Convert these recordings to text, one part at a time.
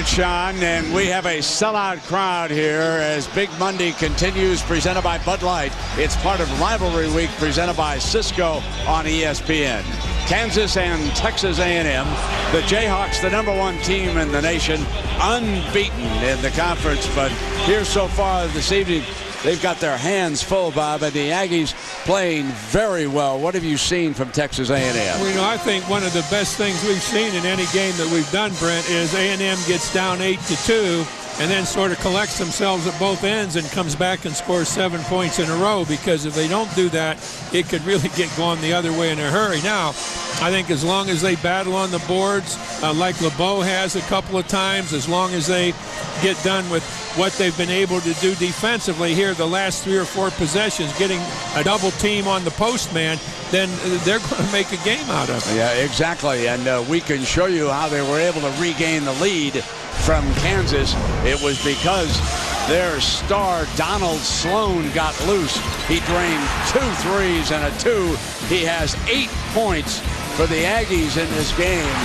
it, Sean, and we have a sellout crowd here as Big Monday continues, presented by Bud Light. It's part of Rivalry Week, presented by Cisco on ESPN. Kansas and Texas A&M, the Jayhawks, the #1 team in the nation, unbeaten in the conference, but here so far this evening, they've got their hands full, Bob, and the Aggies playing very well. What have you seen from Texas A&M? Well, you know, I think one of the best things we've seen in any game that we've done, Brent, is A&M gets down 8-2 and then sort of collects themselves at both ends and comes back and scores 7 points in a row, because if they don't do that, it could really get going the other way in a hurry. Now, I think as long as they battle on the boards, like LeBeau has a couple of times, as long as they get done with what they've been able to do defensively here the last 3 or 4 possessions, getting a double team on the postman, then they're going to make a game out of it. Yeah, exactly. And we can show you how they were able to regain the lead from Kansas. It was because their star Donald Sloan got loose. He drained 2 threes and a 2. He has 8 points for the Aggies in this game.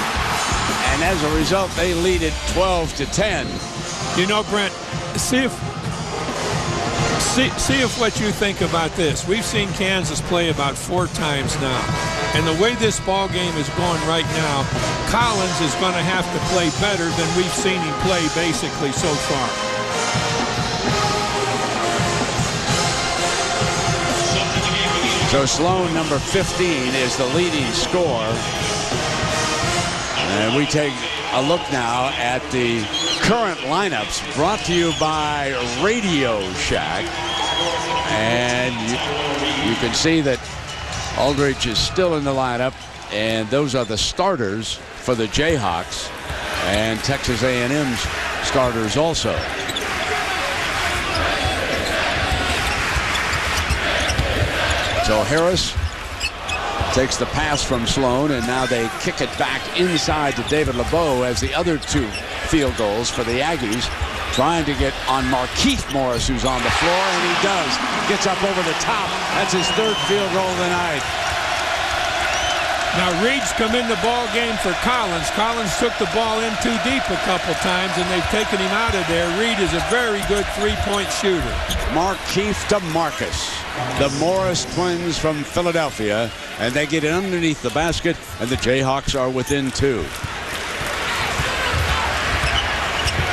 And as a result, they lead it 12-10. You know, Brent, see if what you think about this. We've seen Kansas play about 4 times now. And the way this ball game is going right now, Collins is going to have to play better than we've seen him play basically so far. So Sloan, number 15, is the leading scorer. And we take a look now at the current lineups, brought to you by Radio Shack. And you can see that Aldridge is still in the lineup, and those are the starters for the Jayhawks and Texas A&M's starters also. So Harris takes the pass from Sloan, and now they kick it back inside to David LeBeau as the other 2 field goals for the Aggies, trying to get on Markieff Morris, who's on the floor, and he does. Gets up over the top. That's his 3rd field goal of the night. Now, Reed's come in the ball game for Collins. Collins took the ball in too deep a couple times, and they've taken him out of there. Reed is a very good 3-point shooter. Markieff to Marcus. The Morris twins from Philadelphia, and they get it underneath the basket, and the Jayhawks are within 2.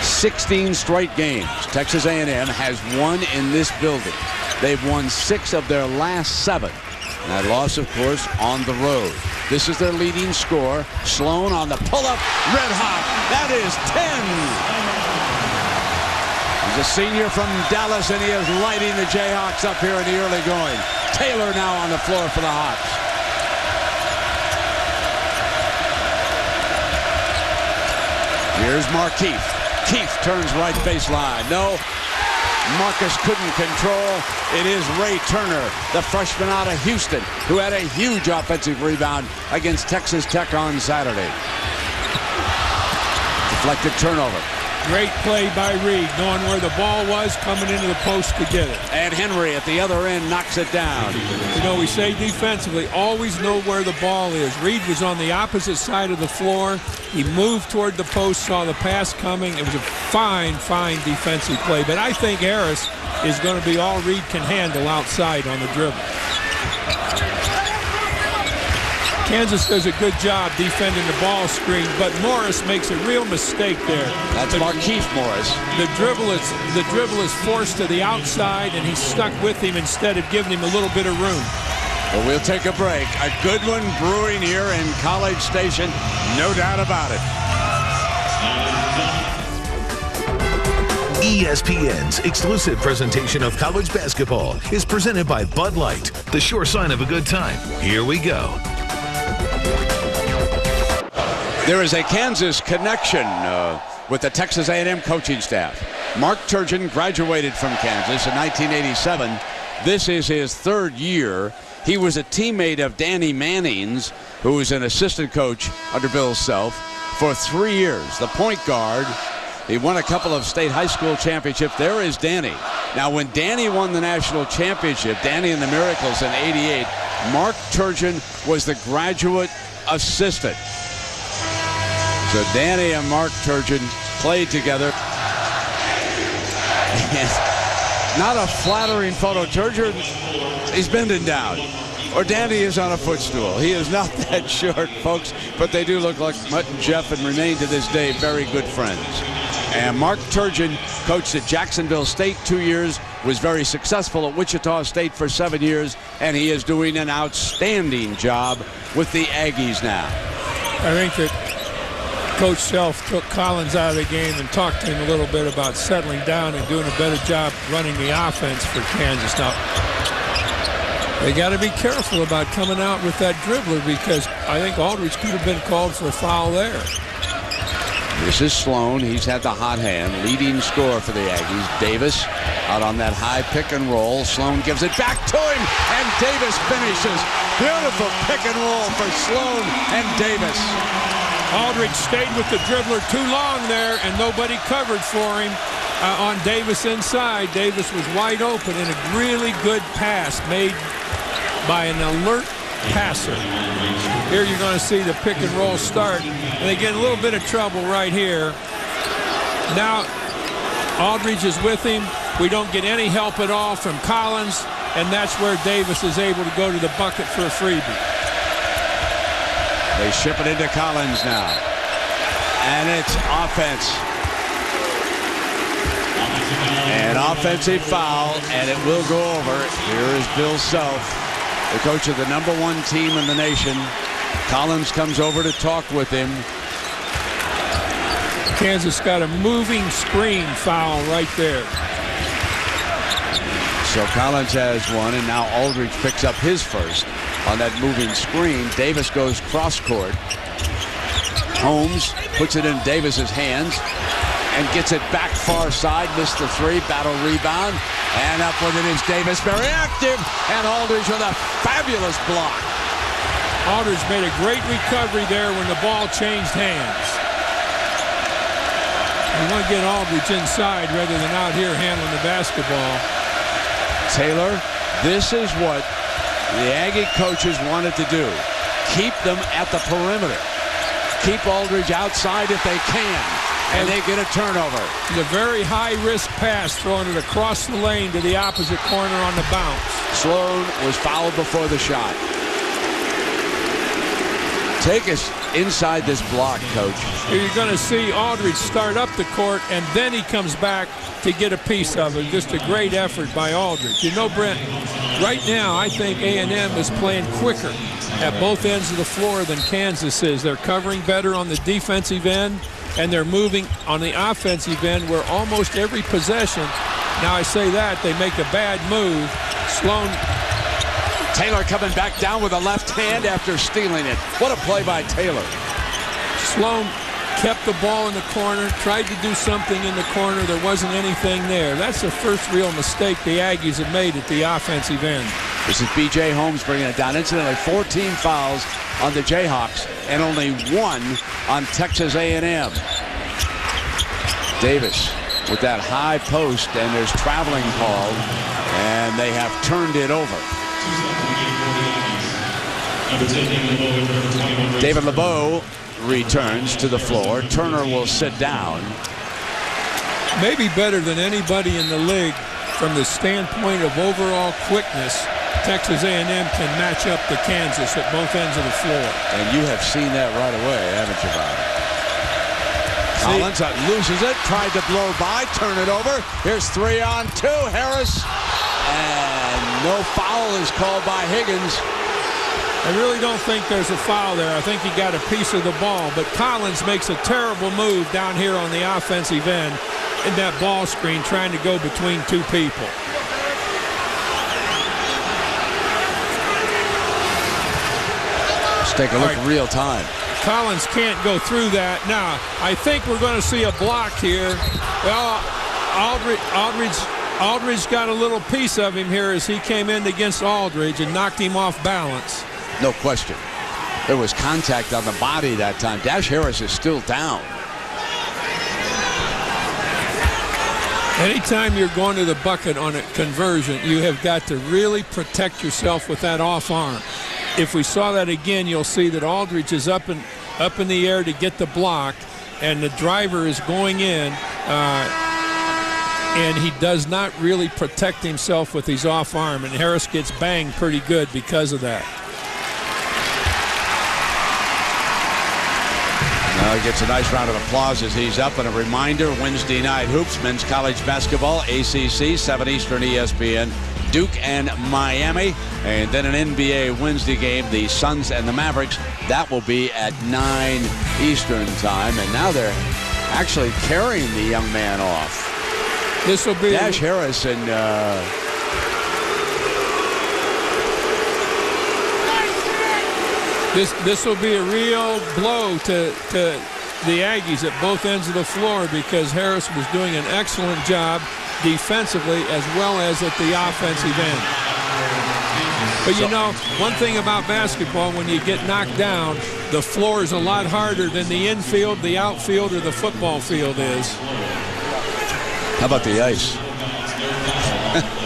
16 straight games Texas A&M has won in this building. They've won 6 of their last 7. And that loss, of course, on the road. This is their leading scorer. Sloan on the pull-up, red hot. That is 10. He's a senior from Dallas, and he is lighting the Jayhawks up here in the early going. Taylor now on the floor for the Hawks. Here's Markieff. Keefe turns right baseline. No. Marcus couldn't control. It is Ray Turner, the freshman out of Houston, who had a huge offensive rebound against Texas Tech on Saturday. Deflected turnover. Great play by Reed, knowing where the ball was, coming into the post to get it. And Henry at the other end knocks it down. You know, we say defensively, always know where the ball is. Reed was on the opposite side of the floor. He moved toward the post, saw the pass coming. It was a fine, fine defensive play. But I think Harris is going to be all Reed can handle outside on the dribble. Kansas does a good job defending the ball screen, but Morris makes a real mistake there. That's Markieff Morris. The dribble is forced to the outside, and he's stuck with him instead of giving him a little bit of room. Well, we'll take a break. A good one brewing here in College Station, no doubt about it. ESPN's exclusive presentation of college basketball is presented by Bud Light, the sure sign of a good time. Here we go. There is a Kansas connection with the Texas A&M coaching staff. Mark Turgeon graduated from Kansas in 1987. This is his 3rd year. He was a teammate of Danny Manning's, who was an assistant coach under Bill Self for 3 years. The point guard. He won a couple of state high school championships. There is Danny. Now, when Danny won the national championship, Danny and the Miracles in '88, Mark Turgeon was the graduate assistant. So Danny and Mark Turgeon played together. And not a flattering photo. Turgeon, he's bending down. Or Danny is on a footstool. He is not that short, folks, but they do look like Mutt and Jeff and remain to this day very good friends. And Mark Turgeon coached at Jacksonville State 2 years, was very successful at Wichita State for 7 years, and he is doing an outstanding job with the Aggies now. I think that Coach Self took Collins out of the game and talked to him a little bit about settling down and doing a better job running the offense for Kansas. Now, they got to be careful about coming out with that dribbler because I think Aldridge could have been called for a foul there. This is Sloan. He's had the hot hand. Leading scorer for the Aggies. Davis out on that high pick and roll. Sloan gives it back to him, and Davis finishes. Beautiful pick and roll for Sloan and Davis. Aldridge stayed with the dribbler too long there, and nobody covered for him on Davis inside. Davis was wide open, and a really good pass made by an alert passer. Here you're going to see the pick and roll start, and they get a little bit of trouble right here. Now Aldridge is with him. We don't get any help at all from Collins, and that's where Davis is able to go to the bucket for a freebie. They ship it into Collins now, and it's offense. An offensive foul, and it will go over. Here is Bill Self, the coach of the #1 team in the nation. Collins comes over to talk with him. Kansas got a moving screen foul right there. So Collins has one, and now Aldridge picks up his first on that moving screen. Davis goes cross court. Holmes puts it in Davis's hands and gets it back far side. Missed the three. Battle rebound. And up with it is Davis. Very active. And Aldridge with a fabulous block. Aldridge made a great recovery there when the ball changed hands. We want to get Aldridge inside rather than out here handling the basketball. Taylor, this is what the Aggie coaches wanted to do. Keep them at the perimeter. Keep Aldridge outside if they can. And they get a turnover. The very high-risk pass, throwing it across the lane to the opposite corner on the bounce. Sloan was fouled before the shot. Take us inside this block, Coach. You're going to see Aldridge start up the court, and then he comes back to get a piece of it. Just a great effort by Aldridge. You know, Brent, right now I think A&M is playing quicker at both ends of the floor than Kansas is. They're covering better on the defensive end, and they're moving on the offensive end where almost every possession, now I say that, they make a bad move. Sloan. Taylor coming back down with a left hand after stealing it. What a play by Taylor. Sloan kept the ball in the corner, tried to do something in the corner. There wasn't anything there. That's the first real mistake the Aggies have made at the offensive end. This is B.J. Holmes bringing it down. Incidentally, 14 fouls on the Jayhawks and only 1 on Texas A&M. Davis with that high post, and there's traveling called, and they have turned it over. David LeBeau returns to the floor. Turner will sit down. Maybe better than anybody in the league from the standpoint of overall quickness. Texas A&M can match up to Kansas at both ends of the floor. And you have seen that right away, haven't you, Bob? Collins loses it, tried to blow by, turn it over. Here's 3 on 2, Harris. And no foul is called by Higgins. I really don't think there's a foul there. I think he got a piece of the ball. But Collins makes a terrible move down here on the offensive end in that ball screen, trying to go between 2 people. Let's take a look real time. Collins can't go through that. Now, I think we're going to see a block here. Well, Aldridge got a little piece of him here as he came in against Aldridge and knocked him off balance. No question. There was contact on the body that time. Dash Harris is still down. Anytime you're going to the bucket on a conversion, you have got to really protect yourself with that off arm. If we saw that again, you'll see that Aldridge is up in the air to get the block, and the driver is going in, and he does not really protect himself with his off arm, and Harris gets banged pretty good because of that. He gets a nice round of applause as he's up. And a reminder, Wednesday night hoops, men's college basketball, ACC, 7 Eastern, ESPN, Duke and Miami. And then an NBA Wednesday game, the Suns and the Mavericks. That will be at 9 Eastern time. And now they're actually carrying the young man off. This will be Dash Harris and This will be a real blow to the Aggies at both ends of the floor, because Harris was doing an excellent job defensively as well as at the offensive end. But you know, one thing about basketball, when you get knocked down, the floor is a lot harder than the infield, the outfield, or the football field is. How about the ice?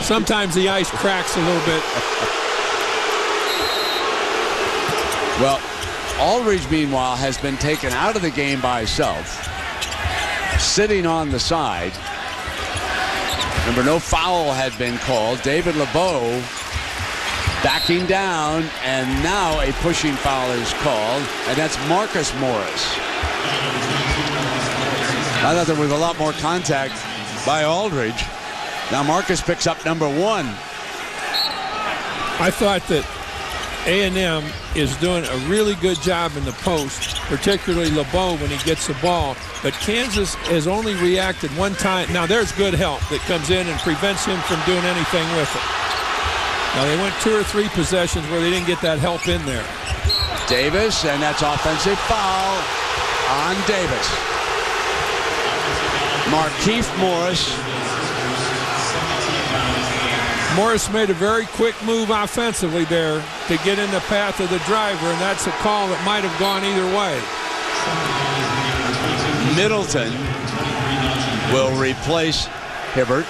Sometimes the ice cracks a little bit. Well, Aldridge, meanwhile, has been taken out of the game by himself, sitting on the side. Remember, no foul had been called. David LeBeau backing down, and now a pushing foul is called, and that's Marcus Morris. I thought there was a lot more contact by Aldridge. Now Marcus picks up number 1. I thought that A&M is doing a really good job in the post, particularly LeBeau when he gets the ball. But Kansas has only reacted one time. Now there's good help that comes in and prevents him from doing anything with it. Now they went 2 or 3 possessions where they didn't get that help in there. Davis, and that's offensive foul on Davis. Markieff Morris. Morris made a very quick move offensively there to get in the path of the driver, and that's a call that might have gone either way. Middleton will replace Hibbert.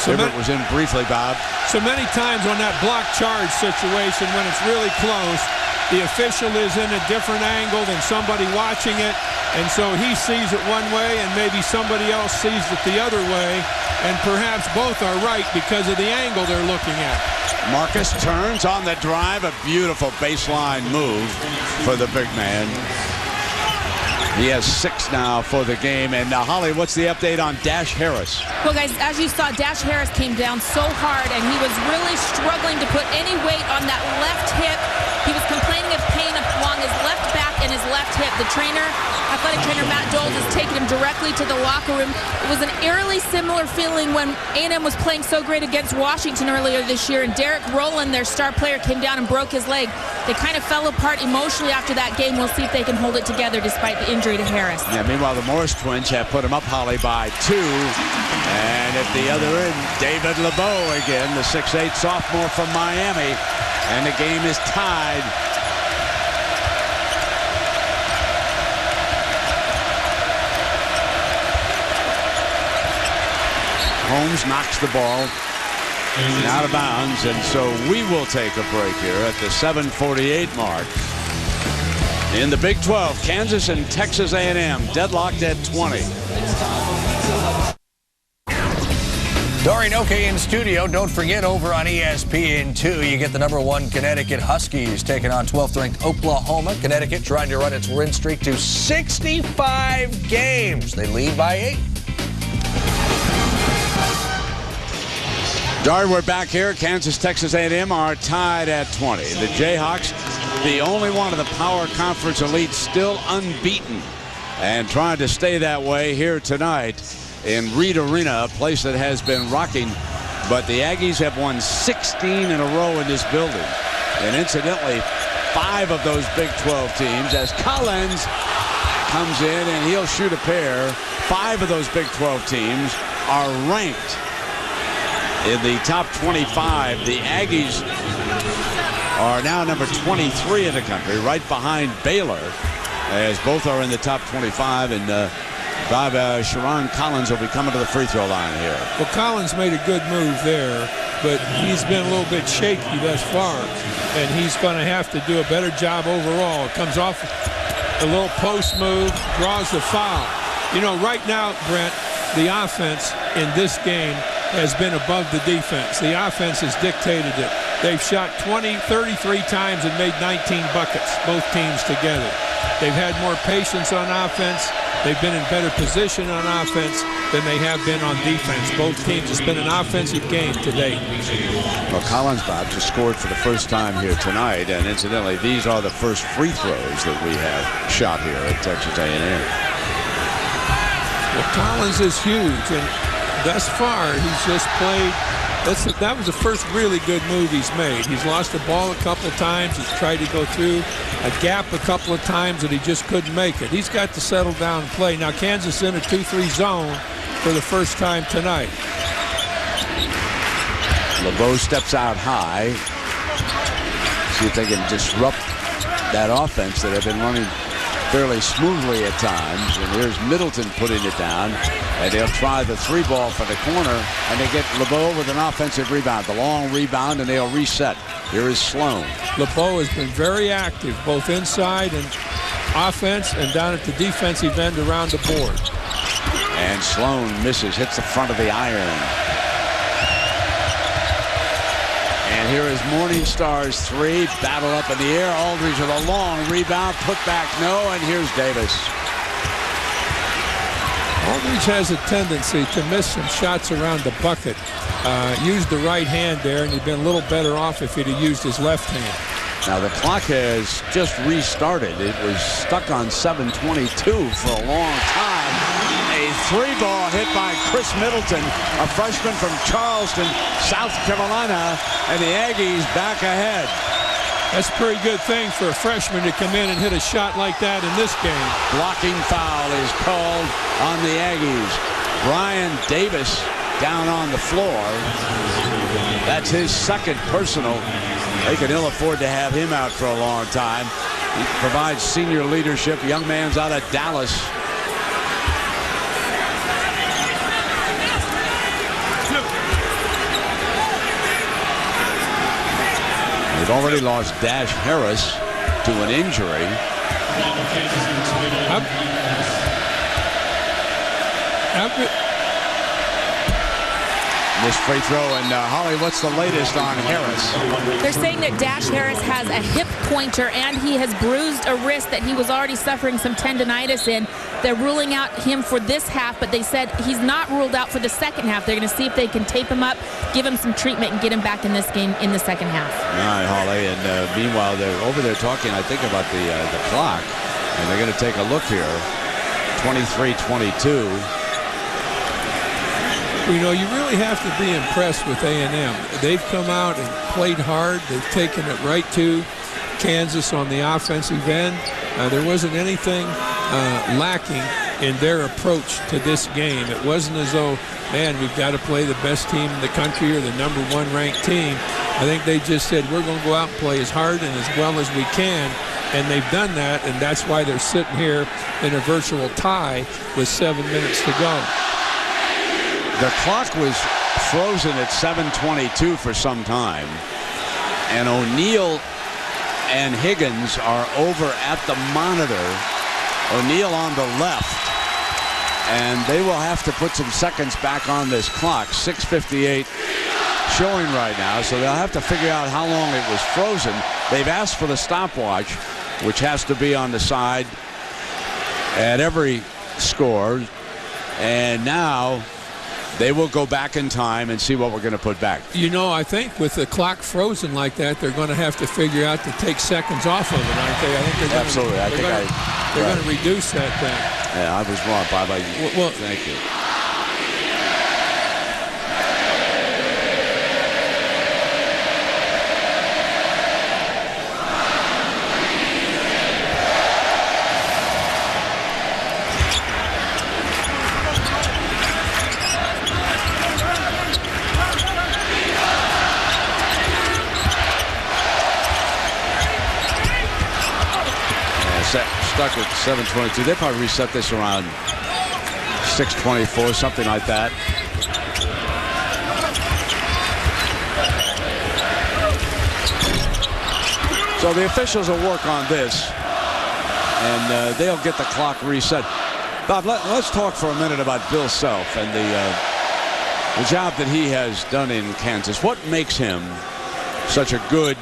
Hibbert was in briefly, Bob. So many times on that block charge situation, when it's really close, the official is in a different angle than somebody watching it, and so he sees it one way and maybe somebody else sees it the other way, and perhaps both are right because of the angle they're looking at. Marcus turns on the drive, a beautiful baseline move for the big man. He has 6 now for the game. And Holly, what's the update on Dash Harris? Well, guys, as you saw, Dash Harris came down so hard, and he was really struggling to put any weight on that left hip. He was complaining of pain along his left back and his left hip. The trainer, athletic trainer Matt Doles, has taken him directly to the locker room. It was an eerily similar feeling when A&M was playing so great against Washington earlier this year, and Derek Rowland, their star player, came down and broke his leg. They kind of fell apart emotionally after that game. We'll see if they can hold it together despite the injury to Harris. Yeah, meanwhile, the Morris twins have put him up, Holly, by 2. And at the other end, David LeBeau again, the 6'8" sophomore from Miami. And the game is tied. Holmes knocks the ball out of bounds, and so we will take a break here at the 7:48 mark. In the Big 12, Kansas and Texas A&M deadlocked at 20. Doreen Oke in studio. Don't forget, over on ESPN2, you get the #1 Connecticut Huskies taking on 12th-ranked Oklahoma. Connecticut trying to run its win streak to 65 games. They lead by 8. Darn, we're back here. Kansas, Texas A&M are tied at 20. The Jayhawks, the only one of the Power Conference elites still unbeaten, and trying to stay that way here tonight in Reed Arena, a place that has been rocking. But the Aggies have won 16 in a row in this building. And incidentally, 5 of those Big 12 teams, as Collins comes in and he'll shoot a pair, 5 of those Big 12 teams are ranked in the top 25. The Aggies are now number 23 in the country, right behind Baylor, as both are in the top 25. And Sharon Collins will be coming to the free throw line here. Well, Collins made a good move there, but he's been a little bit shaky thus far, and he's going to have to do a better job overall. It comes off a little post move, draws the foul. You know, right now, Brent, the offense in this game has been above the defense. The offense has dictated it. They've shot 33 times and made 19 buckets, both teams together. They've had more patience on offense. They've been in better position on offense than they have been on defense. Both teams. It's been an offensive game today. Well, Collins Bob just scored for the first time here tonight, and incidentally, these are the first free throws that we have shot here at Texas A&M. Well, Collins is huge, and thus far he's just played. That was the first really good move he's made. He's lost the ball a couple of times. He's tried to go through a gap a couple of times, and he just couldn't make it. He's got to settle down and play. Now, Kansas in a 2-3 zone for the first time tonight. LeBeau steps out high. See if they can disrupt that offense that have been running fairly smoothly at times. And here's Middleton putting it down. And they'll try the 3-ball for the corner. And they get LeBeau with an offensive rebound. The long rebound, and they'll reset. Here is Sloan. LeBeau has been very active, both inside and offense and down at the defensive end around the board. And Sloan misses, hits the front of the iron. And here is Morningstar's 3, battle up in the air. Aldridge with a long rebound, put back no, and here's Davis. Aldridge has a tendency to miss some shots around the bucket. Used the right hand there, and he'd been a little better off if he'd have used his left hand. Now the clock has just restarted. It was stuck on 7:22 for a long time. A 3-ball hit by Chris Middleton, a freshman from Charleston, South Carolina, and the Aggies back ahead. That's a pretty good thing for a freshman to come in and hit a shot like that in this game. Blocking foul is called on the Aggies. Brian Davis down on the floor. That's his second personal. They can ill afford to have him out for a long time. He provides senior leadership. Young man's out of Dallas. They've already lost Dash Harris to an injury. This free throw, and Holly, what's the latest on Harris? They're saying that Dash Harris has a hip pointer and he has bruised a wrist that he was already suffering some tendonitis in. They're ruling out him for this half, but they said he's not ruled out for the second half. They're going to see if they can tape him up, give him some treatment, and get him back in this game in the second half. All right, Holly, and meanwhile, they're over there talking, I think, about the clock, and they're going to take a look here. 23-22. You know, you really have to be impressed with A&M. They've come out and played hard. They've taken it right to Kansas on the offensive end. There wasn't anything lacking in their approach to this game. It wasn't as though, man, we've got to play the best team in the country or the #1 ranked team. I think they just said, we're going to go out and play as hard and as well as we can. And they've done that, and that's why they're sitting here in a virtual tie with 7 minutes to go. The clock was frozen at 7:22 for some time, and O'Neal and Higgins are over at the monitor. O'Neal on the left, and they will have to put some seconds back on this clock. 6:58 showing right now, so they'll have to figure out how long it was frozen. They've asked for the stopwatch, which has to be on the side at every score, and now they will go back in time and see what we're going to put back. You know, I think with the clock frozen like that, they're going to have to figure out to take seconds off of it, aren't they? I think they're going Absolutely. they're going to reduce that thing. Yeah, I was wrong, Bob. Well, thank you. Stuck at 7:22. They probably reset this around 6:24, something like that. So the officials will work on this, and they'll get the clock reset. Bob, let's talk for a minute about Bill Self and the job that he has done in Kansas. What makes him such a good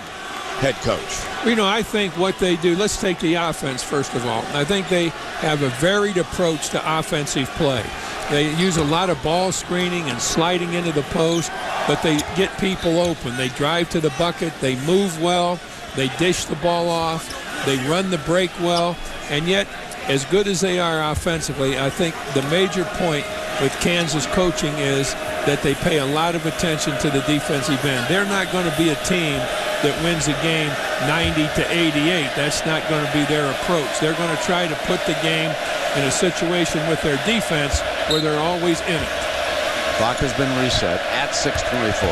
head coach? You know, I think what they do, let's take the offense first of all. I think they have a varied approach to offensive play. They use a lot of ball screening and sliding into the post, but they get people open. They drive to the bucket. They move well. They dish the ball off. They run the break well. And yet, as good as they are offensively, I think the major point with Kansas coaching is that they pay a lot of attention to the defensive end. They're not going to be a team that wins a game 90-88. That's not going to be their approach. They're going to try to put the game in a situation with their defense where they're always in it. Clock has been reset at 6:24.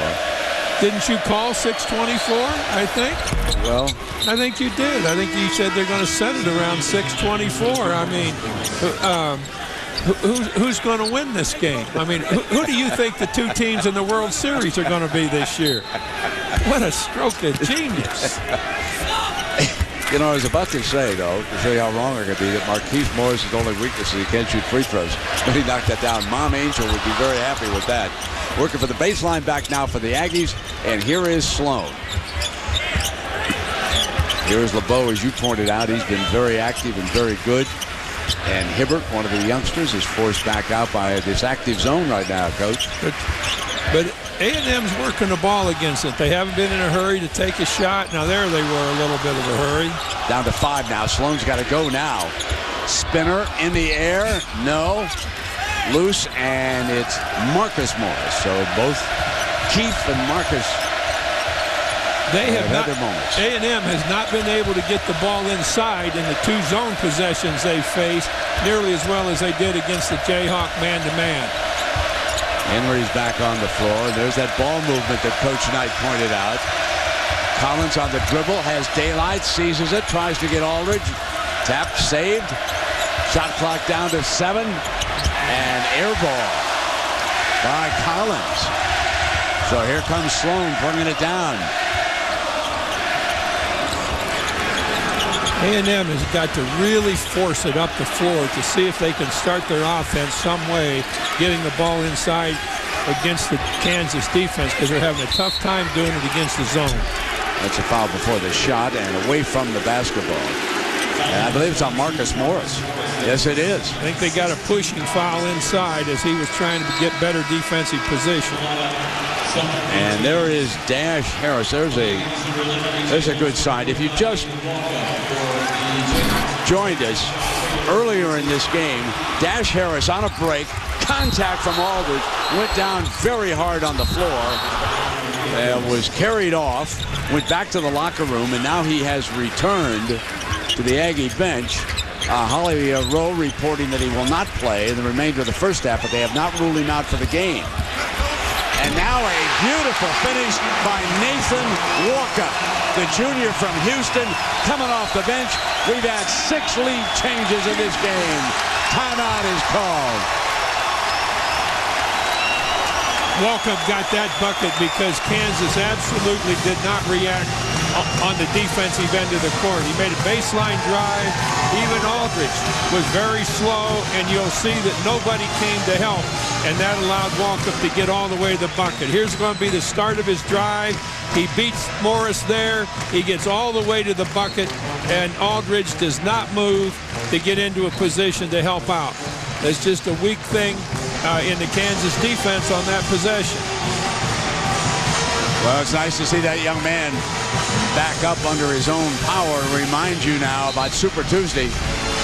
Didn't you call 6:24, I think? Well, I think you did. I think you said they're going to set it around 6:24. I mean, who's going to win this game? I mean, who do you think the two teams in the World Series are going to be this year? What a stroke of genius. you know, I was about to say, though, to show you how wrong I could be, that Marquise Morris' only weakness is he can't shoot free throws. But he knocked that down. Mom Angel would be very happy with that. Working for the baseline back now for the Aggies, and here is Sloan. Here's LeBeau, as you pointed out. He's been very active and very good. And Hibbert, one of the youngsters, is forced back out by this active zone right now, Coach. But A&M's working the ball against it. They haven't been in a hurry to take a shot. Now there they were, a little bit of a hurry. Down to 5 now. Sloan's got to go now. Spinner in the air. No. Loose, and it's Marcus Morris. So both Keith and Marcus have had their moments. A&M has not been able to get the ball inside in the two zone possessions they faced nearly as well as they did against the Jayhawk man-to-man. Henry's back on the floor. There's that ball movement that Coach Knight pointed out. Collins on the dribble, has daylight, seizes it, tries to get Aldridge. Tapped, saved. Shot clock down to 7. And air ball by Collins. So here comes Sloan bringing it down. A&M has got to really force it up the floor to see if they can start their offense some way, getting the ball inside against the Kansas defense, because they're having a tough time doing it against the zone. That's a foul before the shot and away from the basketball. And I believe it's on Marcus Morris. Yes, it is. I think they got a pushing foul inside as he was trying to get better defensive position. And there is Dash Harris. There's a good sign. If you just joined us earlier in this game, Dash Harris on a break, contact from Aldridge, went down very hard on the floor, was carried off, went back to the locker room, and now he has returned to the Aggie bench. Holly Rowe reporting that he will not play in the remainder of the first half, but they have not ruled him out for the game. And now a beautiful finish by Nathan Walker, the junior from Houston, coming off the bench. We've had 6 lead changes in this game. Timeout is called. Walker got that bucket because Kansas absolutely did not react on the defensive end of the court. He made a baseline drive. Even Aldridge was very slow, and you'll see that nobody came to help, and that allowed Walker to get all the way to the bucket. Here's going to be the start of his drive. He beats Morris there. He gets all the way to the bucket, and Aldridge does not move to get into a position to help out. That's just a weak thing in the Kansas defense on that possession. Well, it's nice to see that young man back up under his own power. Remind you now about Super Tuesday.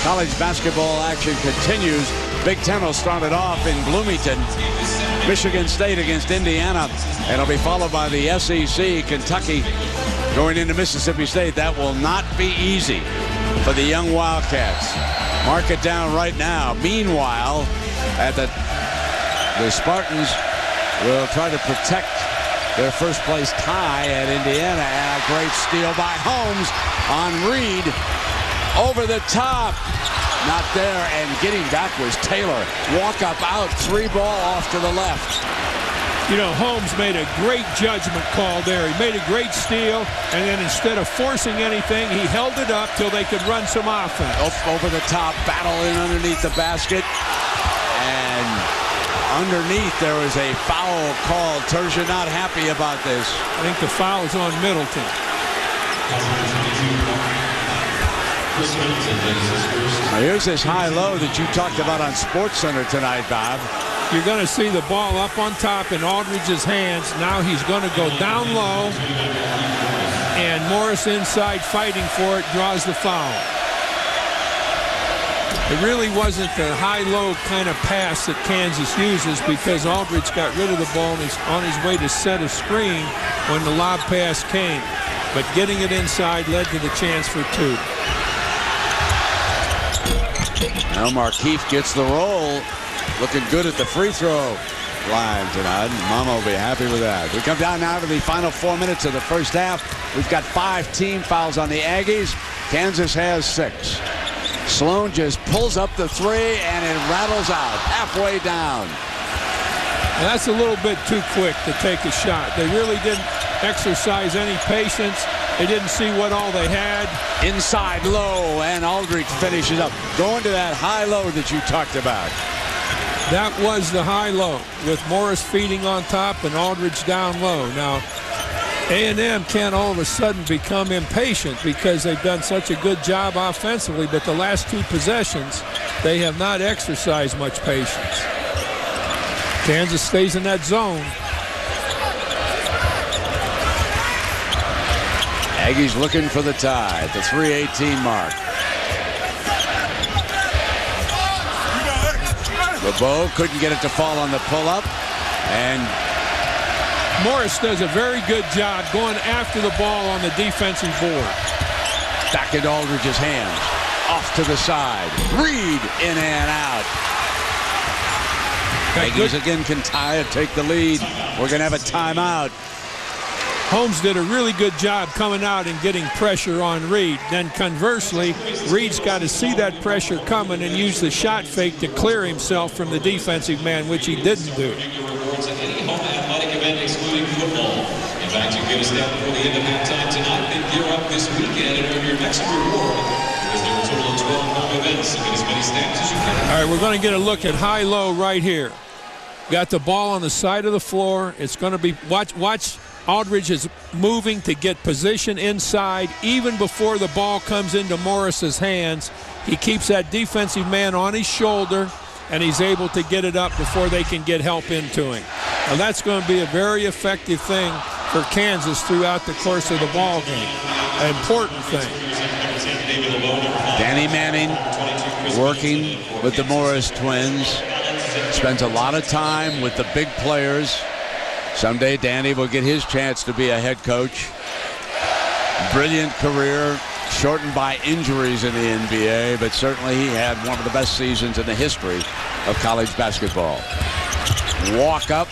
College basketball action continues. Big Ten will start it off in Bloomington. Michigan State against Indiana. And it'll be followed by the SEC, Kentucky going into Mississippi State. That will not be easy for the young Wildcats. Mark it down right now. Meanwhile, at the Spartans will try to protect their first place tie at Indiana. And a great steal by Holmes on Reed. Over the top. Not there, and getting back was Taylor. Walk up out, 3 ball off to the left. You know, Holmes made a great judgment call there. He made a great steal, and then instead of forcing anything, he held it up till they could run some offense. Over the top, battle in underneath the basket. And underneath there was a foul called. Turgeon not happy about this. I think the foul's on Middleton. Now here's this high-low that you talked about on SportsCenter tonight, Bob. You're going to see the ball up on top in Aldridge's hands. Now he's going to go down low, and Morris inside fighting for it, draws the foul. It really wasn't the high-low kind of pass that Kansas uses, because Aldridge got rid of the ball and he's on his way to set a screen when the lob pass came. But getting it inside led to the chance for two. Now Markeith gets the roll. Looking good at the free throw line tonight. Mama will be happy with that. We come down now to the final 4 minutes of the first half. We've got 5 team fouls on the Aggies. Kansas has 6. Sloan just pulls up the 3 and it rattles out halfway down. Now that's a little bit too quick to take a shot. They really didn't exercise any patience. They didn't see what all they had. Inside low, and Aldridge finishes up. Going to that high-low that you talked about. That was the high-low, with Morris feeding on top and Aldridge down low. Now, A&M can't all of a sudden become impatient because they've done such a good job offensively, but the last 2 possessions, they have not exercised much patience. Kansas stays in that zone. Aggies looking for the tie at the 3:18 mark. LeBeau couldn't get it to fall on the pull-up, and Morris does a very good job going after the ball on the defensive board. Back into Aldridge's hands. Off to the side. Reed in and out. Aggies again can tie it, take the lead. We're going to have a timeout. Holmes did a really good job coming out and getting pressure on Reed. Then conversely, Reed's got to see that pressure coming and use the shot fake to clear himself from the defensive man, which he didn't do. In fact, you get a step before the end of halftime tonight. Then gear up this weekend and earn your next reward, because there are a total of 12 home events. So get as many stamps as you can. All right, we're going to get a look at high-low right here. Got the ball on the side of the floor. It's going to be watch. Aldridge is moving to get position inside even before the ball comes into Morris's hands. He keeps that defensive man on his shoulder, and he's able to get it up before they can get help into him. Now that's going to be a very effective thing for Kansas throughout the course of the ball game. An important thing. Danny Manning working with the Morris twins. Spends a lot of time with the big players. Someday Danny will get his chance to be a head coach. Brilliant career, shortened by injuries in the NBA, but certainly he had one of the best seasons in the history of college basketball. Walk up,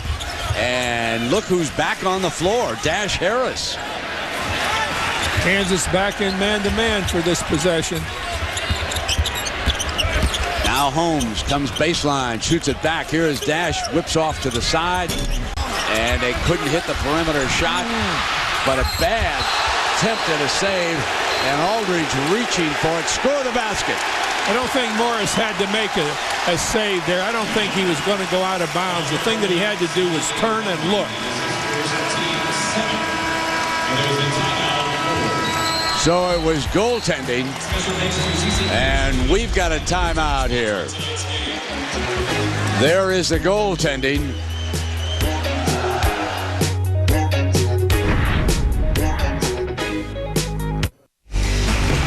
and look who's back on the floor, Dash Harris. Kansas back in man-to-man for this possession. Now Holmes comes baseline, shoots it back. Here is Dash, whips off to the side. And they couldn't hit the perimeter shot, but a bad attempt at a save, and Aldridge reaching for it, score the basket. I don't think Morris had to make a save there. I don't think he was going to go out of bounds. The thing that he had to do was turn and look. So it was goaltending, and we've got a timeout here. There is the goaltending.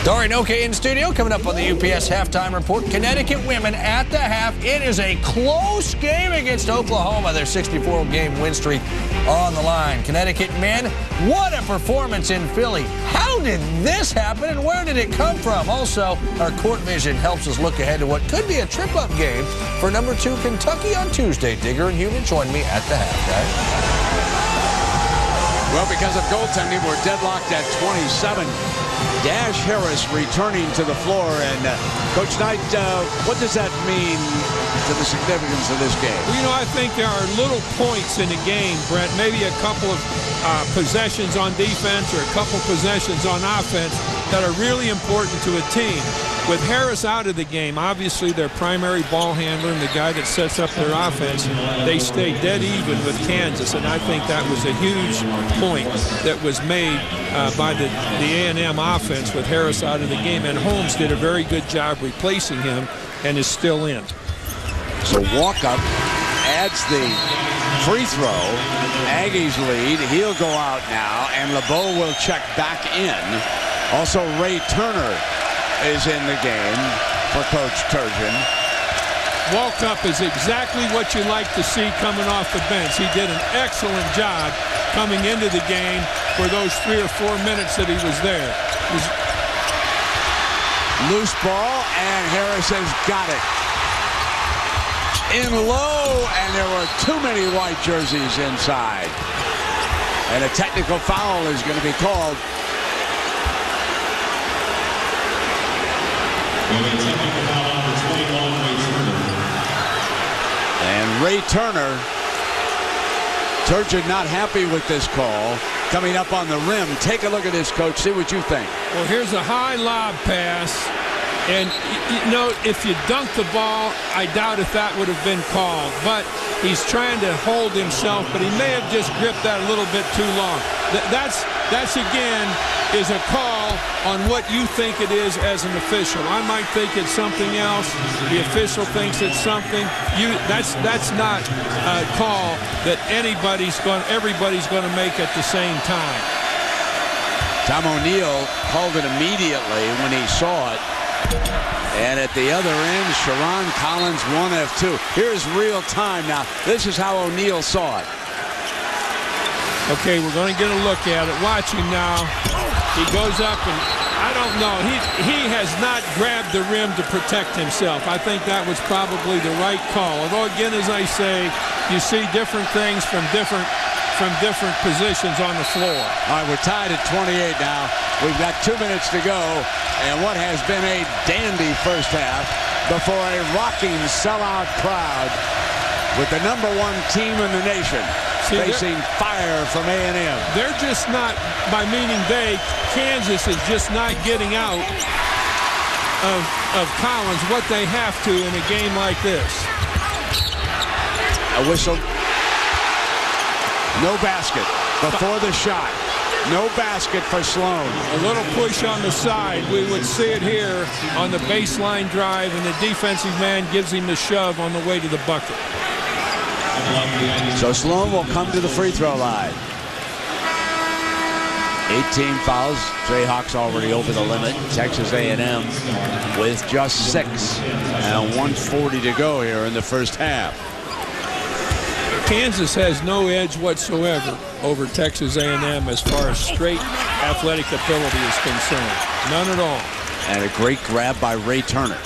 Dory Noke in studio. Coming up on the UPS halftime report, Connecticut women at the half. It is a close game against Oklahoma. Their 64-game win streak on the line. Connecticut men, what a performance in Philly. How did this happen, and where did it come from? Also, our court vision helps us look ahead to what could be a trip-up game for number 2 Kentucky on Tuesday. Digger and Heumann join me at the half, guys. Well, because of goaltending, we're deadlocked at 27. Dash Harris returning to the floor. And Coach Knight, what does that mean to the significance of this game? Well, you know, I think there are little points in the game, Brent, maybe a couple of possessions on defense or a couple possessions on offense that are really important to a team. With Harris out of the game, obviously their primary ball handler and the guy that sets up their offense, they stay dead even with Kansas, and I think that was a huge point that was made by the A&M offense with Harris out of the game, and Holmes did a very good job replacing him and is still in. So Walkup adds the free throw. Aggies lead. He'll go out now, and LeBeau will check back in. Also, Ray Turner is in the game for Coach Turgeon. Walkup is exactly what you like to see coming off the bench. He did an excellent job coming into the game for those 3 or 4 minutes that he was there. Loose ball, and Harris has got it. In low, and there were too many white jerseys inside. And a technical foul is going to be called. And Ray Turner, Turgeon not happy with this call. Coming up on the rim. Take a look at this, Coach. See what you think. Well, here's a high lob pass. And, you know, if you dunk the ball, I doubt if that would have been called. But he's trying to hold himself, but he may have just gripped that a little bit too long. That's again, is a call on what you think it is as an official. I might think it's something else. The official thinks it's something. That's not a call that everybody's going to make at the same time. Tom O'Neill called it immediately when he saw it. And at the other end, Sharon Collins, 1 of 2. Here's real time now. This is how O'Neill saw it. Okay, we're going to get a look at it. Watch him now. He goes up, and I don't know. He has not grabbed the rim to protect himself. I think that was probably the right call. Although, again, as I say, you see different things from different positions on the floor. All right, we're tied at 28 now. We've got 2 minutes to go, and what has been a dandy first half before a rocking sellout crowd with the #1 team in the nation facing fire from A&M. They're just not, by meaning Kansas is just not getting out of Collins what they have to in a game like this. A whistle. No basket before the shot. No basket for Sloan. A little push on the side. We would see it here on the baseline drive, and the defensive man gives him the shove on the way to the bucket. So Sloan will come to the free throw line. 18 fouls. Jayhawks already over the limit. Texas A&M with just 6. And 1:40 to go here in the first half. Kansas has no edge whatsoever over Texas A&M as far as straight athletic ability is concerned. None at all. And a great grab by Ray Turner.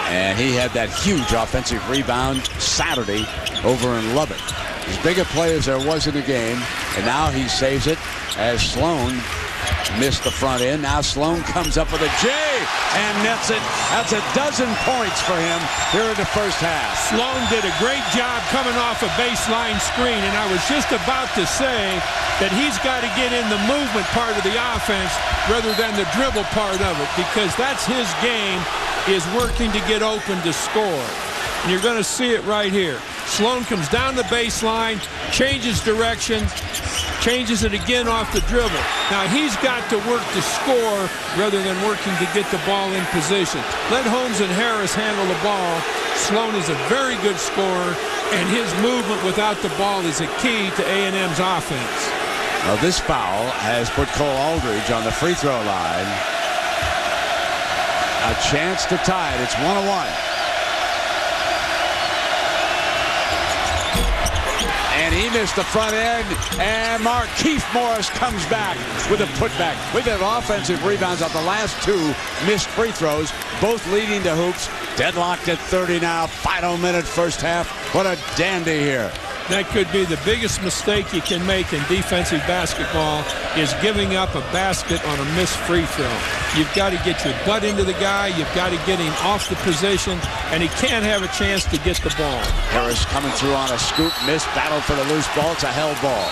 And he had that huge offensive rebound Saturday over in Lubbock. As big a play as there was in the game. And now he saves it as Sloan missed the front end. Now Sloan comes up with a J and nets it. That's a dozen points for him here in the first half. Sloan did a great job coming off a baseline screen, and I was just about to say that he's got to get in the movement part of the offense rather than the dribble part of it, because that's his game, is working to get open to score. And you're going to see it right here. Sloan comes down the baseline, changes direction, changes it again off the dribble. Now he's got to work to score rather than working to get the ball in position. Let Holmes and Harris handle the ball. Sloan is a very good scorer, and his movement without the ball is a key to A&M's offense. Well, this foul has put Cole Aldridge on the free throw line. A chance to tie it. It's 1-1. And he missed the front end, and Markieff Morris comes back with a putback. We've had offensive rebounds on the last 2 missed free throws, both leading to hoops. Deadlocked at 30 now, final minute first half. What a dandy here. That could be the biggest mistake you can make in defensive basketball is giving up a basket on a missed free throw. You've got to get your butt into the guy. You've got to get him off the position, and he can't have a chance to get the ball. Harris coming through on a scoop, miss, battle for the loose ball. It's a held ball.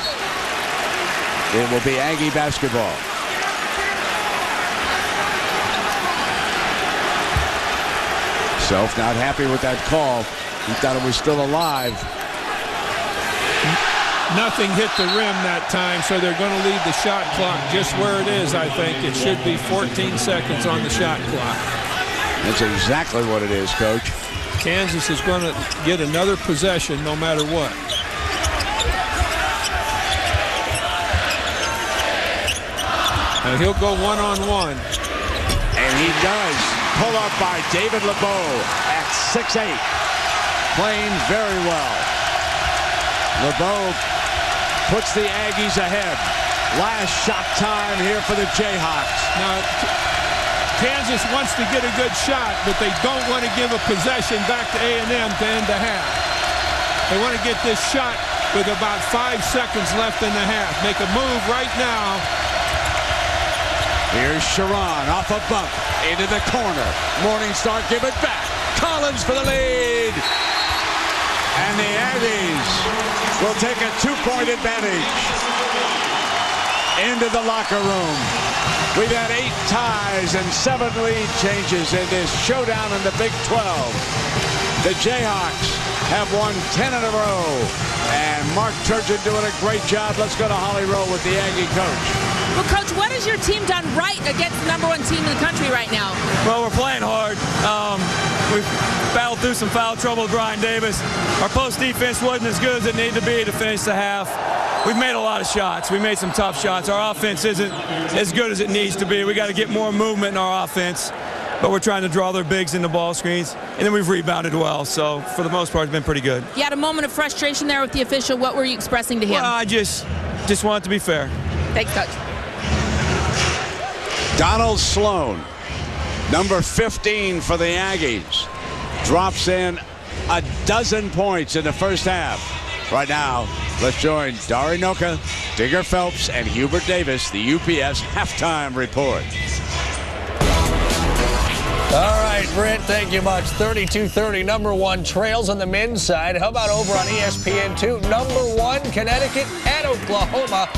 It will be Aggie basketball. Self not happy with that call. He thought it was still alive. Nothing hit the rim that time, so they're going to leave the shot clock just where it is, I think. It should be 14 seconds on the shot clock. That's exactly what it is, Coach. Kansas is going to get another possession no matter what. And he'll go one-on-one. And he does. Pull up by David LeBeau at 6'8". Playing very well. LeBeau puts the Aggies ahead. Last shot time here for the Jayhawks. Now, Kansas wants to get a good shot, but they don't want to give a possession back to A&M to end the half. They want to get this shot with about 5 seconds left in the half. Make a move right now. Here's Sharon off a bump into the corner. Morningstar give it back. Collins for the lead. And the Aggies will take a 2-point advantage into the locker room. We've had 8 ties and 7 lead changes in this showdown in the Big 12. The Jayhawks have won 10 in a row. And Mark Turgeon doing a great job. Let's go to Holly Rowe with the Aggie coach. Well, Coach, what has your team done right against the #1 team in the country right now? Well, we're playing hard. We've battled through some foul trouble with Brian Davis. Our post defense wasn't as good as it needed to be to finish the half. We've made a lot of shots. We made some tough shots. Our offense isn't as good as it needs to be. We got to get more movement in our offense. But we're trying to draw their bigs into ball screens. And then we've rebounded well. So, for the most part, it's been pretty good. You had a moment of frustration there with the official. What were you expressing to him? Well, I just want it to be fair. Thanks, Coach. Donald Sloan, number 15 for the Aggies, drops in a dozen points in the first half. Right now, let's join Dari Noka, Digger Phelps, and Hubert Davis, the UPS halftime report. All right, Brent, thank you much. 32-30, #1 trails on the men's side. How about over on ESPN2? #1 Connecticut at Oklahoma.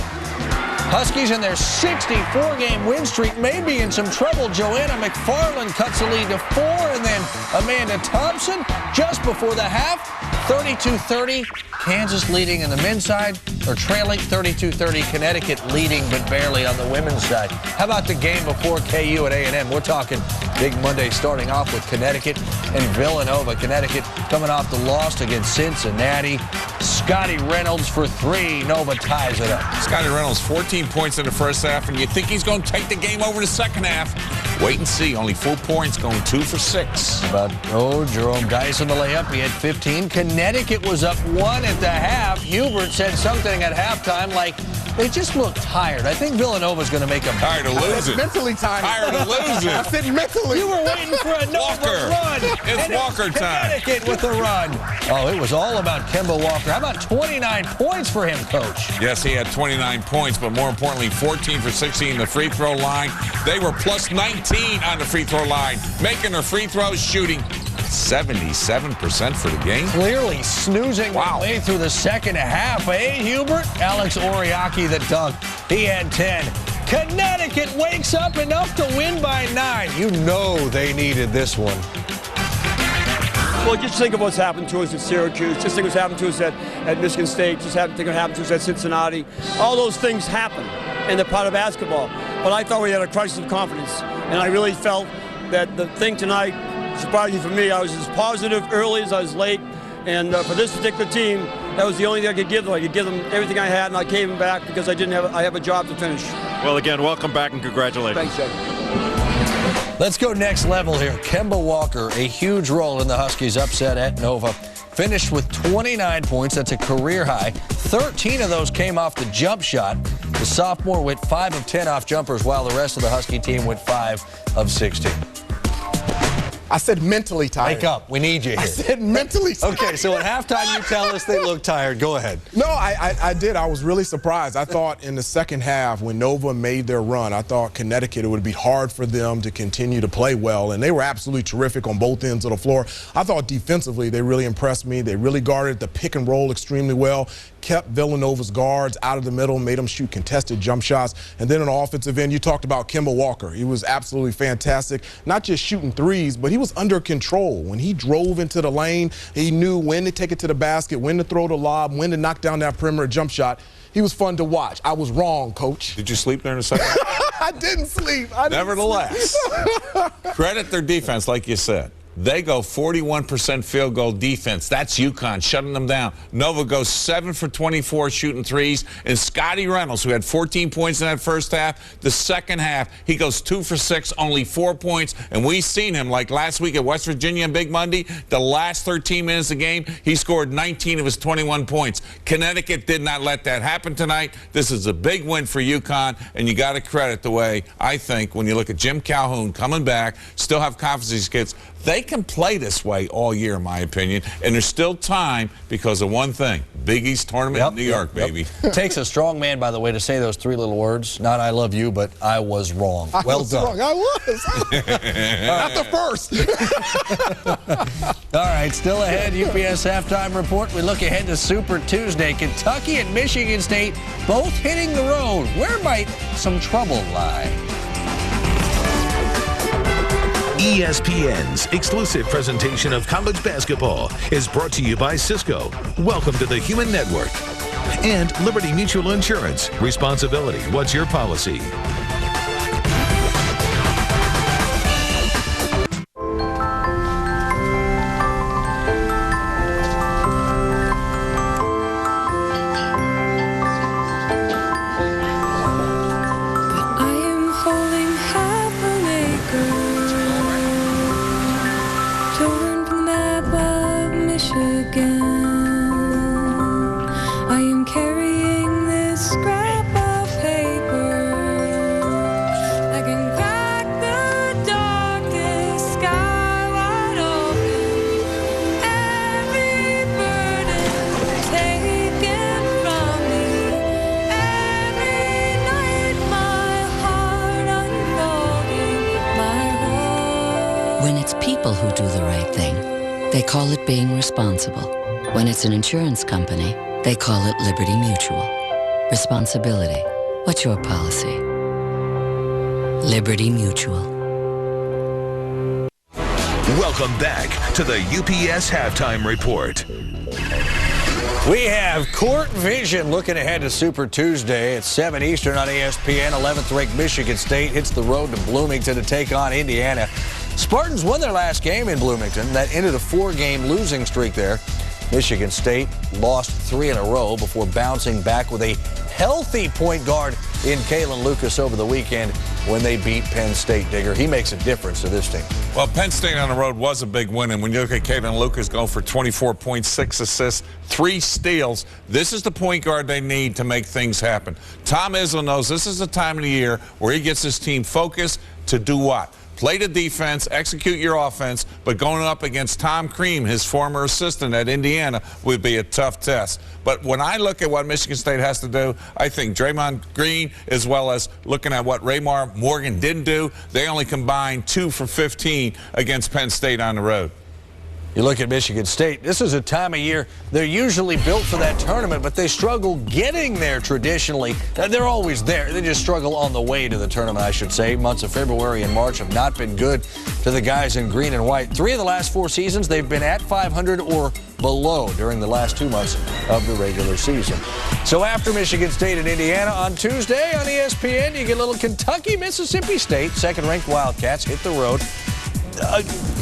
Huskies in their 64-game win streak may be in some trouble. Joanna McFarland cuts the lead to 4, and then Amanda Thompson just before the half. 32-30, Kansas leading in the men's side, or trailing. 32-30, Connecticut leading but barely on the women's side. How about the game before KU at A&M? We're talking big Monday starting off with Connecticut and Villanova. Connecticut coming off the loss against Cincinnati. Scotty Reynolds for 3. Nova ties it up. Scotty Reynolds, 14 points in the first half, and you think he's going to take the game over in the second half. Wait and see. Only 4 points, going 2 for 6. Jerome Dyson the layup. He had 15. Connecticut was up 1 at the half. Hubert said something at halftime like, they just look tired. I think Villanova's going to make them tired of losing. Mentally tired. Tired of losing. I said mentally. You were waiting for a Nova run. It's Walker time. Connecticut with a run. Oh, it was all about Kemba Walker. How about 29 points for him, Coach? Yes, he had 29 points, but more importantly, 14 for 16 the free throw line. They were plus 19 on the free throw line, making their free throws, shooting 77% for the game. Clearly snoozing their way through the second half. Hey, Hubert? Alex Oriaki, the dunk. He had 10. Connecticut wakes up enough to win by 9. You know they needed this one. Well, just think of what's happened to us at Syracuse. Just think what's happened to us at Michigan State. Just think what happened to us at Cincinnati. All those things happen, and they're part of basketball. But I thought we had a crisis of confidence, and I really felt that the thing tonight, surprising for me, I was as positive early as I was late. And for this particular team, that was the only thing I could give them. I could give them everything I had, and I gave them back because I have a job to finish. Well, again, welcome back and congratulations. Thanks, Jeff. Let's go next level here. Kemba Walker, a huge role in the Huskies' upset at Nova. Finished with 29 points. That's a career high. 13 of those came off the jump shot. The sophomore went 5 of 10 off jumpers, while the rest of the Husky team went 5 of 16. I said mentally tired. Wake up. We need you here. I said mentally tired. Okay, so at halftime you tell us they look tired. Go ahead. No, I did. I was really surprised. I thought in the second half when Nova made their run, I thought Connecticut, it would be hard for them to continue to play well, and they were absolutely terrific on both ends of the floor. I thought defensively they really impressed me. They really guarded the pick and roll extremely well, kept Villanova's guards out of the middle, made them shoot contested jump shots. And then on the offensive end, you talked about Kemba Walker. He was absolutely fantastic, not just shooting threes, but he was under control. When he drove into the lane, he knew when to take it to the basket, when to throw the lob, when to knock down that perimeter jump shot. He was fun to watch. I was wrong, Coach. Did you sleep during the second? I didn't sleep. Nevertheless, credit their defense, like you said. They go 41% field goal defense. That's UConn shutting them down. Nova goes 7 for 24 shooting threes. And Scotty Reynolds, who had 14 points in that first half, the second half, he goes 2 for 6, only 4 points. And we've seen him, like last week at West Virginia and Big Monday, the last 13 minutes of the game, he scored 19 of his 21 points. Connecticut did not let that happen tonight. This is a big win for UConn, and you got to credit the way, I think, when you look at Jim Calhoun coming back, still have confidence in these kids. They can play this way all year, in my opinion, and there's still time because of one thing, Big East tournament in New York, baby. Takes a strong man, by the way, to say those 3 little words. Not I love you, but I was wrong. Well done. Wrong. I was. Not the first. All right, still ahead, UPS halftime report. We look ahead to Super Tuesday. Kentucky and Michigan State both hitting the road. Where might some trouble lie? ESPN's exclusive presentation of college basketball is brought to you by Cisco. Welcome to the Human Network. And Liberty Mutual Insurance. Responsibility. What's your policy? When it's people who do the right thing, they call it being responsible. When it's an insurance company, they call it Liberty Mutual. Responsibility. What's your policy? Liberty Mutual. Welcome back to the UPS Halftime Report. We have Court Vision looking ahead to Super Tuesday at 7 Eastern on ESPN. 11th-ranked Michigan State hits the road to Bloomington to take on Indiana. Spartans won their last game in Bloomington. That ended a 4-game losing streak there. Michigan State lost 3 in a row before bouncing back with a healthy point guard in Kalen Lucas over the weekend when they beat Penn State. Digger, he makes a difference to this team. Well, Penn State on the road was a big win, and when you look at Kalen Lucas going for 24.6 assists, 3 steals, this is the point guard they need to make things happen. Tom Izzo knows this is the time of the year where he gets his team focused to do what? Play the defense, execute your offense, but going up against Tom Crean, his former assistant at Indiana, would be a tough test. But when I look at what Michigan State has to do, I think Draymond Green, as well as looking at what Raymar Morgan didn't do, they only combined 2 for 15 against Penn State on the road. You look at Michigan State, this is a time of year they're usually built for that tournament, but they struggle getting there traditionally. They're always there. They just struggle on the way to the tournament, I should say. Months of February and March have not been good to the guys in green and white. 3 of the last 4 seasons, they've been at 500 or below during the last 2 months of the regular season. So after Michigan State and Indiana on Tuesday on ESPN, you get a little Kentucky, Mississippi State. Second-ranked Wildcats hit the road.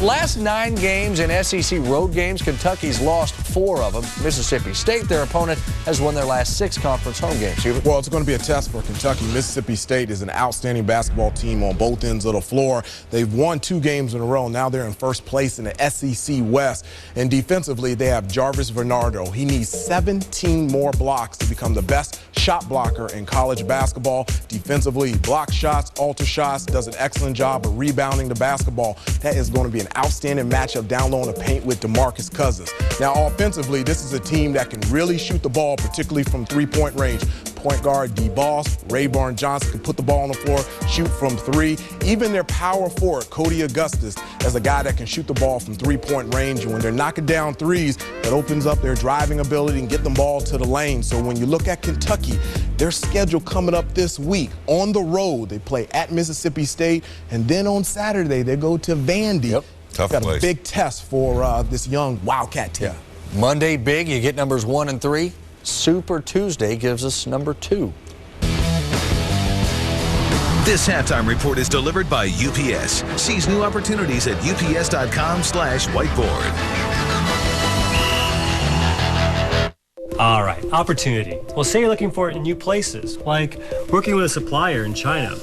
Last 9 games in SEC road games, Kentucky's lost 4 of them. Mississippi State, their opponent, has won their last 6 conference home games. Well, it's going to be a test for Kentucky. Mississippi State is an outstanding basketball team on both ends of the floor. They've won 2 games in a row. Now they're in first place in the SEC West. And defensively, they have Jarvis Bernardo. He needs 17 more blocks to become the best shot blocker in college basketball. Defensively, he blocks shots, alter shots, does an excellent job of rebounding the basketball. That is going to be an outstanding matchup down low in the paint with DeMarcus Cousins. Now, offensively, this is a team that can really shoot the ball, particularly from three-point range. Point guard D. Boss, Rayburn Johnson can put the ball on the floor, shoot from 3. Even their power forward, Cody Augustus, as a guy that can shoot the ball from three-point range. And when they're knocking down threes, that opens up their driving ability and get the ball to the lane. So when you look at Kentucky, their schedule coming up this week on the road, they play at Mississippi State, and then on Saturday they go to Vandy. Yep. Tough Got place. a big test for this young Wildcat team. Yeah. Monday big, you get numbers 1 and 3. Super Tuesday gives us number 2. This halftime report is delivered by UPS. Seize new opportunities at ups.com/whiteboard. All right, opportunity. Well, say you're looking for it in new places, like working with a supplier in China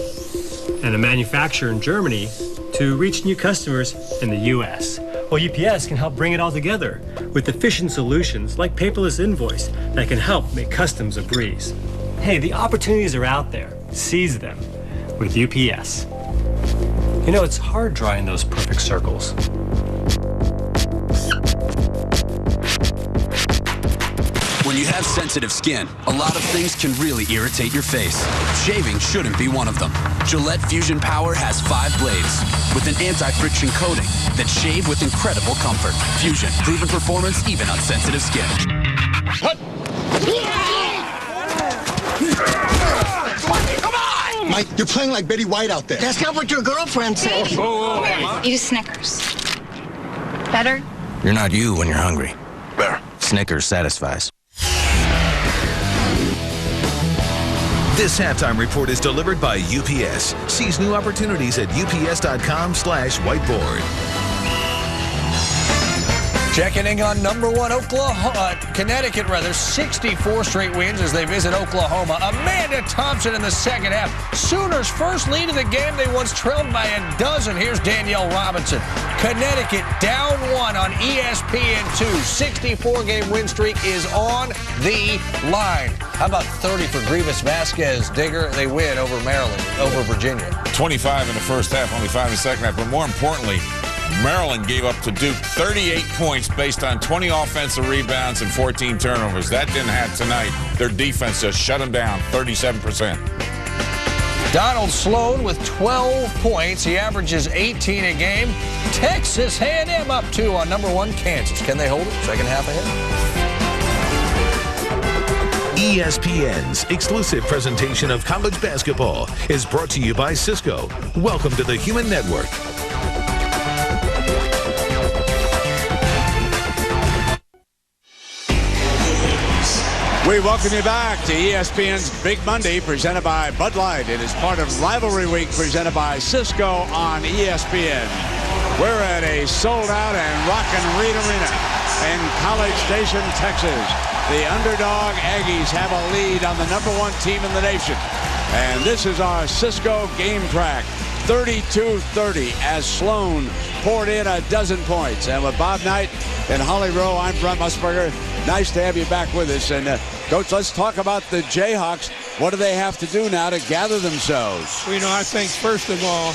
and a manufacturer in Germany to reach new customers in the U.S. Well, UPS can help bring it all together with efficient solutions like paperless invoice that can help make customs a breeze. Hey, the opportunities are out there. Seize them with UPS. You know, it's hard drawing those perfect circles. When you have sensitive skin, a lot of things can really irritate your face. Shaving shouldn't be one of them. Gillette Fusion Power has 5 blades with an anti-friction coating that shave with incredible comfort. Fusion, proven performance even on sensitive skin. Come on! Mike, you're playing like Betty White out there. That's not what your girlfriend said. Eat a Snickers. Better? You're not you when you're hungry. Better. Snickers satisfies. This halftime report is delivered by UPS. Seize new opportunities at ups.com/whiteboard. Checking in on number 1, Connecticut, 64 straight wins as they visit Oklahoma. Amanda Thompson in the second half. Sooners' first lead of the game. They once trailed by a dozen. Here's Danielle Robinson. Connecticut down 1 on ESPN2. 64-game win streak is on the line. How about 30 for Grievous Vasquez Digger? They win over Maryland, over Virginia. 25 in the first half, only 5 in the second half. But more importantly, Maryland gave up to Duke 38 points based on 20 offensive rebounds and 14 turnovers. That didn't happen tonight. Their defense just shut them down, 37%. Donald Sloan with 12 points. He averages 18 a game. Texas A&M up 2 on number 1 Kansas. Can they hold it? Second half ahead. ESPN's exclusive presentation of college basketball is brought to you by Cisco. Welcome to the Human Network. We welcome you back to ESPN's Big Monday, presented by Bud Light. It is part of Rivalry Week, presented by Cisco on ESPN. We're at a sold-out and rockin' Reed Arena in College Station, Texas. The underdog Aggies have a lead on the number 1 team in the nation. And this is our Cisco game track. 32-30 as Sloan poured in a dozen points. And with Bob Knight and Holly Rowe, I'm Brent Musburger. Nice to have you back with us. And Coach, let's talk about the Jayhawks. What do they have to do now to gather themselves? Well, you know, I think first of all,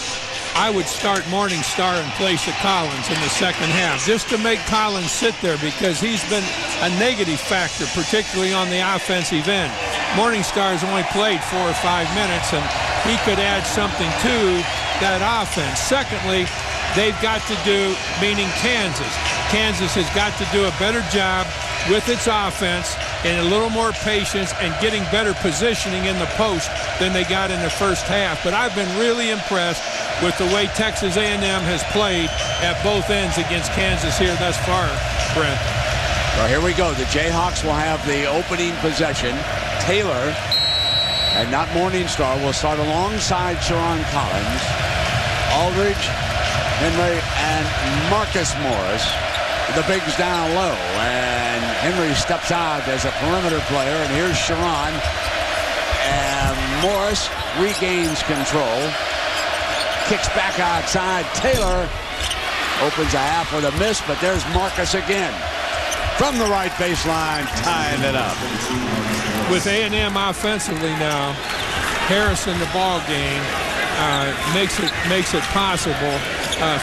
I would start Morningstar in place of Collins in the second half, just to make Collins sit there, because he's been a negative factor, particularly on the offensive end. Morningstar has only played 4 or 5 minutes, and he could add something to that offense. Secondly, they've got to do, meaning Kansas. Kansas has got to do a better job with its offense and a little more patience and getting better positioning in the post than they got in the first half. But I've been really impressed with the way Texas A&M has played at both ends against Kansas here thus far, Brent. Well, here we go. The Jayhawks will have the opening possession. Taylor, and not Morningstar, will start alongside Sharon Collins, Aldridge, Henry, and Marcus Morris. The bigs down low, and Henry steps out as a perimeter player, and here's Sharon. And Morris regains control. Kicks back outside. Taylor opens a half with a miss, but there's Marcus again. From the right baseline, tying it up. With A&M offensively now, Harris in the ball game makes it possible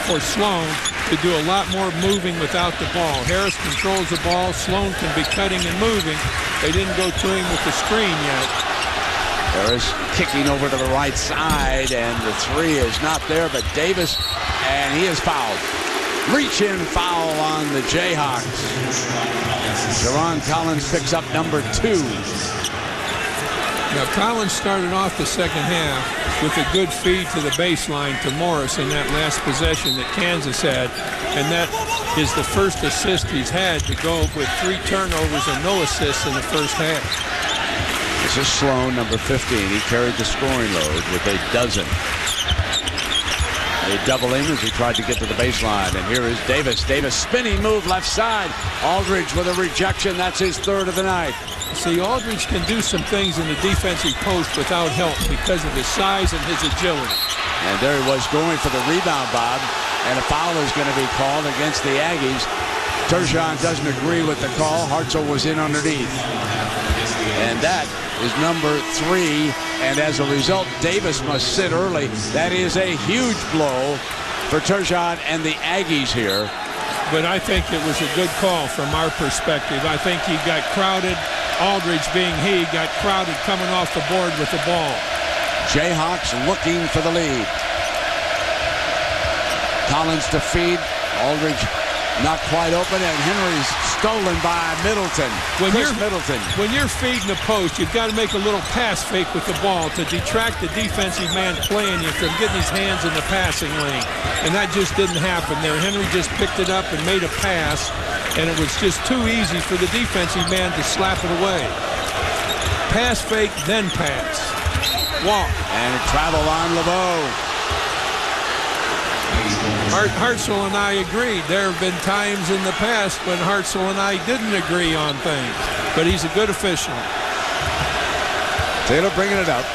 for Sloan to do a lot more moving without the ball. Harris controls the ball. Sloan can be cutting and moving. They didn't go to him with the screen yet. Harris kicking over to the right side, and the three is not there, but Davis, and he is fouled. Reach-in foul on the Jayhawks. Jerron Collins picks up number 2. Now, Collins started off the second half with a good feed to the baseline to Morris in that last possession that Kansas had, and that is the first assist he's had to go with 3 turnovers and no assists in the first half. This is Sloan, number 15. He carried the scoring load with a dozen. They double him as he tried to get to the baseline, and here is Davis. Davis spinning move left side. Aldridge with a rejection. That's his 3rd of the night. See, Aldridge can do some things in the defensive post without help because of his size and his agility. And there he was going for the rebound, Bob, and a foul is going to be called against the Aggies. Turgeon doesn't agree with the call. Hartzell was in underneath. And that is number 3, and as a result, Davis must sit early. That is a huge blow for Turgeon and the Aggies here. But I think it was a good call from our perspective. I think he got crowded. Aldridge, being he, got crowded coming off the board with the ball. Jayhawks looking for the lead. Collins to feed. Aldridge not quite open, and Henry's stolen by Middleton. When you're feeding the post, you've got to make a little pass fake with the ball to detract the defensive man playing you from getting his hands in the passing lane. And that just didn't happen there. Henry just picked it up and made a pass, and it was just too easy for the defensive man to slap it away. Pass fake, then pass. Walk. And a travel on LeBeau. Hartzell and I agreed. There have been times in the past when Hartzell and I didn't agree on things, but he's a good official. Taylor bringing it up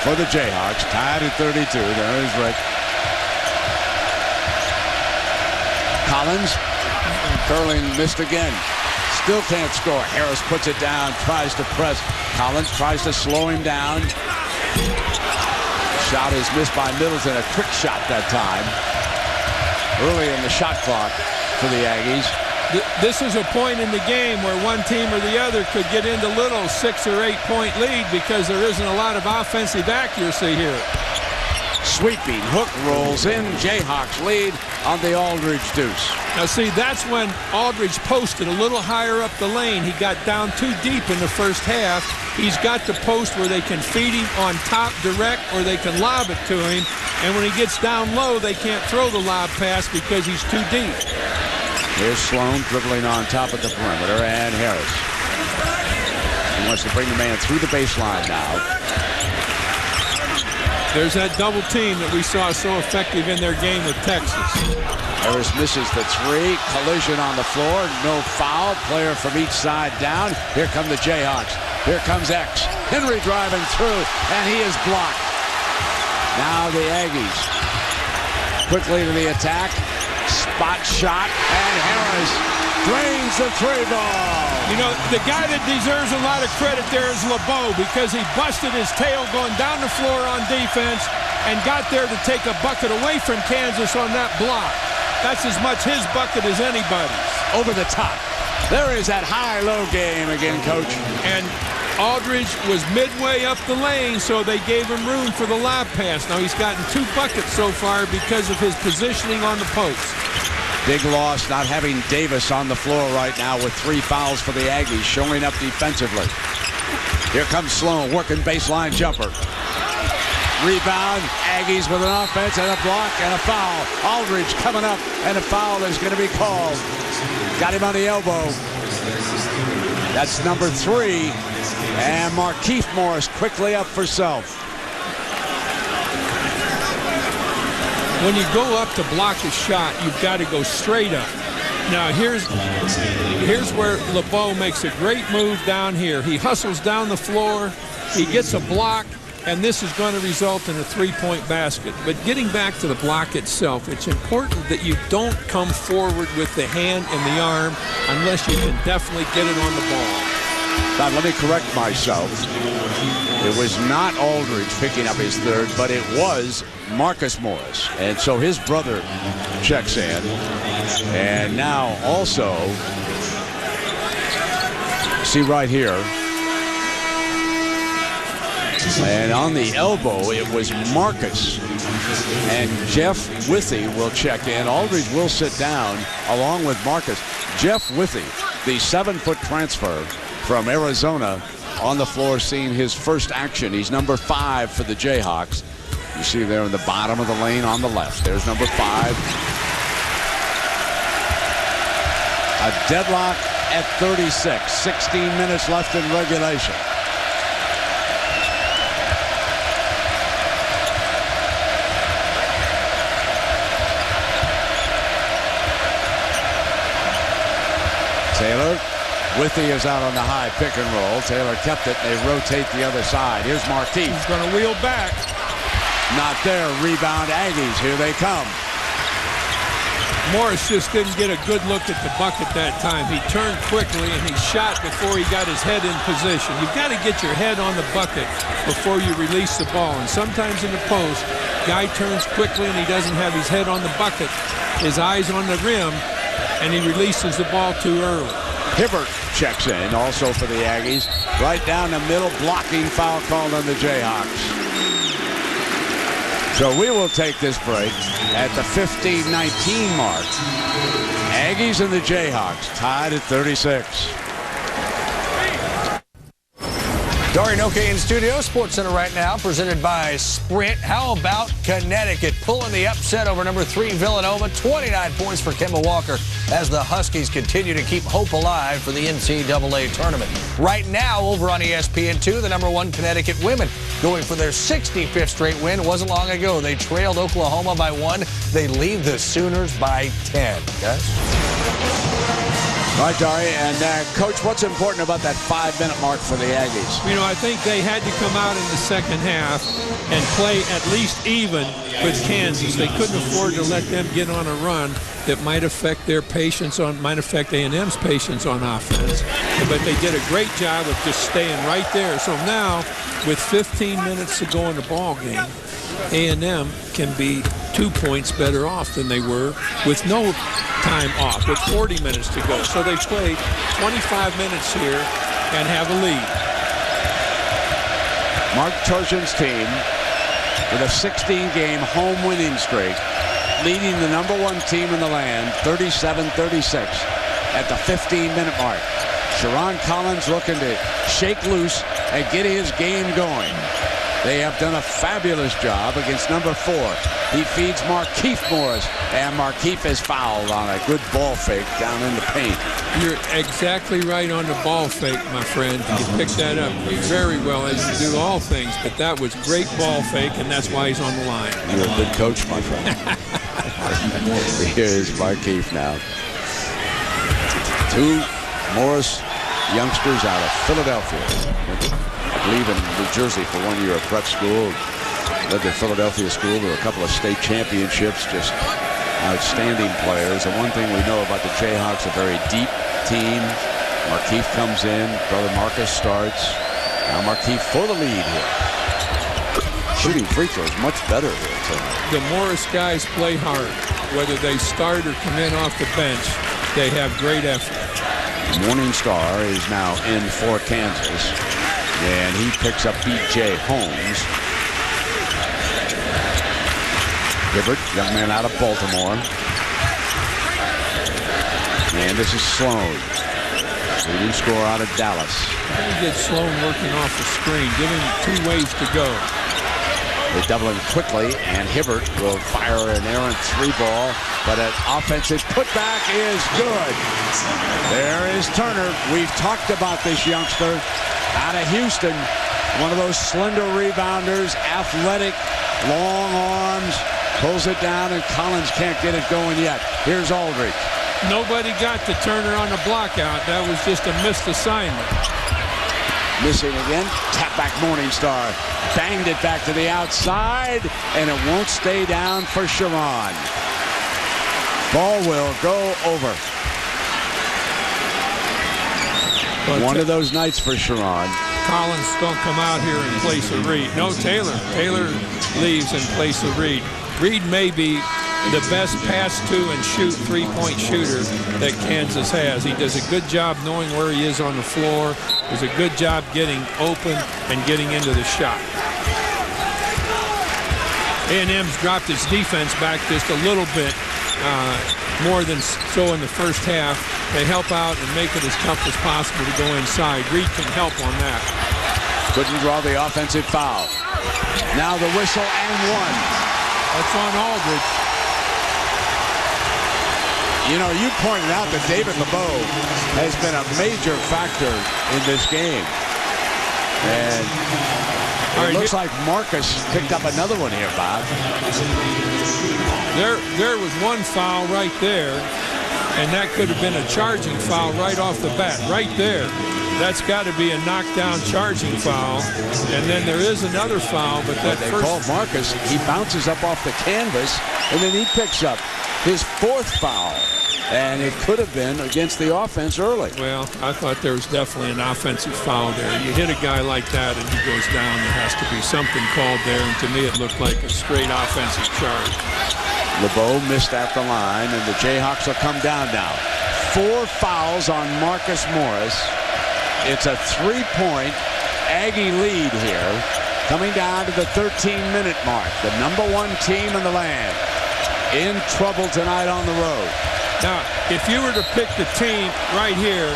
for the Jayhawks, tied at 32. There is Rick. Collins, curling, missed again. Still can't score. Harris puts it down, tries to press. Collins tries to slow him down. Shot is missed by Middleton. A quick shot that time. Early in the shot clock for the Aggies. This is a point in the game where one team or the other could get into little 6 or 8 point lead because there isn't a lot of offensive accuracy here. Sweeping hook rolls in. Jayhawks lead on the Aldridge deuce. Now see, that's when Aldridge posted a little higher up the lane. He got down too deep in the first half. He's got the post where they can feed him on top direct or they can lob it to him. And when he gets down low, they can't throw the lob pass because he's too deep. Here's Sloan dribbling on top of the perimeter, and Harris. He wants to bring the man through the baseline now. There's that double team that we saw so effective in their game with Texas. Harris misses the 3. Collision on the floor. No foul. Player from each side down. Here come the Jayhawks. Here comes X. Henry driving through, and he is blocked. Now the Aggies quickly to the attack. Spot shot, and Harris drains the 3 ball. You know, the guy that deserves a lot of credit there is LeBeau because he busted his tail going down the floor on defense and got there to take a bucket away from Kansas on that block. That's as much his bucket as anybody's. Over the top. There is that high-low game again, Coach. And Aldridge was midway up the lane, so they gave him room for the lob pass. Now he's gotten 2 buckets so far because of his positioning on the post. Big loss not having Davis on the floor right now with 3 fouls for the Aggies, showing up defensively. Here comes Sloan, working baseline jumper. Rebound, Aggies with an offense and a block and a foul. Aldridge coming up, and a foul is going to be called. Got him on the elbow. That's number 3. And Markieff Morris quickly up for self. When you go up to block a shot, you've got to go straight up. Now here's where LeBeau makes a great move down here. He hustles down the floor, he gets a block, and this is going to result in a three-point basket. But getting back to the block itself, it's important that you don't come forward with the hand and the arm unless you can definitely get it on the ball. Now, let me correct myself. It was not Aldridge picking up his third, but it was Marcus Morris. And so his brother checks in. And now also, see right here, and on the elbow, it was Marcus. And Jeff Withey will check in. Aldridge will sit down along with Marcus. Jeff Withey, the 7-foot transfer from Arizona, on the floor seeing his first action. He's number 5 for the Jayhawks. You see there in the bottom of the lane on the left. There's number 5. A deadlock at 36. 16 minutes left in regulation. Taylor. Withey is out on the high pick and roll. Taylor kept it. They rotate the other side. Here's Marquis. He's going to wheel back. Not there. Rebound Aggies. Here they come. Morris just didn't get a good look at the bucket that time. He turned quickly and he shot before he got his head in position. You've got to get your head on the bucket before you release the ball. And sometimes in the post, guy turns quickly and he doesn't have his head on the bucket. His eyes on the rim, and he releases the ball too early. Hibbert checks in also for the Aggies. Right down the middle, blocking foul called on the Jayhawks. So we will take this break at the 15-19 mark. Aggies and the Jayhawks tied at 36. Dari Noke in studio, SportsCenter right now, presented by Sprint. How about Connecticut pulling the upset over number 3 Villanova? 29 points for Kemba Walker as the Huskies continue to keep hope alive for the NCAA tournament. Right now, over on ESPN2, the number 1 Connecticut women going for their 65th straight win. It wasn't long ago. They trailed Oklahoma by 1. They lead the Sooners by 10. Guys? Right, Dari, and Coach, what's important about that 5-minute mark for the Aggies? You know, I think they had to come out in the second half and play at least even with Kansas. They couldn't afford to let them get on a run that might affect their patience might affect A&M's patience on offense. But they did a great job of just staying right there. So now, with 15 minutes to go in the ball game, A&M can be 2 points better off than they were with no time off, with 40 minutes to go. So they played 25 minutes here and have a lead. Mark Turgeon's team with a 16-game home winning streak, leading the number 1 team in the land, 37-36 at the 15-minute mark. Sharon Collins looking to shake loose and get his game going. They have done a fabulous job against number 4. He feeds Markieff Morris, and Markieff is fouled on a good ball fake down in the paint. You're exactly right on the ball fake, my friend. You picked that up very well, as you do all things, but that was great ball fake, and that's why he's on the line. You're a good coach, my friend. Here's Markieff now. 2 Morris youngsters out of Philadelphia. I believe in New Jersey for 1 year at prep school. Led the Philadelphia school to a couple of state championships. Just outstanding players. And one thing we know about the Jayhawks, a very deep team. Markieff comes in. Brother Marcus starts. Now Markieff for the lead here. Shooting free throws much better here tonight. The Morris guys play hard. Whether they start or come in off the bench, they have great effort. Morningstar is now in for Kansas. And he picks up B.J. Holmes. Hibbert, young man out of Baltimore. And this is Sloan. Leading scorer out of Dallas. He gets Sloan working off the screen. Give him 2 ways to go. They double him quickly, and Hibbert will fire an errant 3-ball, but an offensive putback is good. There is Turner. We've talked about this youngster out of Houston. One of those slender rebounders, athletic, long arms, pulls it down, and Collins can't get it going yet. Here's Aldridge. Nobody got the Turner on the block out. That was just a missed assignment. Missing again. Tap back Morningstar. Banged it back to the outside, and it won't stay down for Sharon. Ball will go over. But one of those nights for Sharon. Collins don't come out here in place of Reed. No, Taylor. Taylor leaves in place of Reed. Reed may be the best pass to and shoot three-point shooter that Kansas has. He does a good job knowing where he is on the floor. Does a good job getting open and getting into the shot. A&M's dropped its defense back just a little bit, more than so in the first half. They help out and make it as tough as possible to go inside. Reed can help on that. Couldn't draw the offensive foul. Now the whistle and one. That's on Aldridge. You know, you pointed out that David LeBeau has been a major factor in this game. And it looks like Marcus picked up another one here, Bob. There was one foul right there, and that could have been a charging foul right off the bat, right there. That's got to be a knockdown charging foul. And then there is another foul, but that they called Marcus. He bounces up off the canvas, and then he picks up his fourth foul. And it could have been against the offense early. Well, I thought there was definitely an offensive foul there. You hit a guy like that and he goes down, there has to be something called there. And to me, it looked like a straight offensive charge. LeBeau missed at the line, and the Jayhawks will come down now. 4 fouls on Marcus Morris. It's a 3-point Aggie lead here, coming down to the 13-minute mark. The #1 team in the land in trouble tonight on the road. Now, if you were to pick the team right here,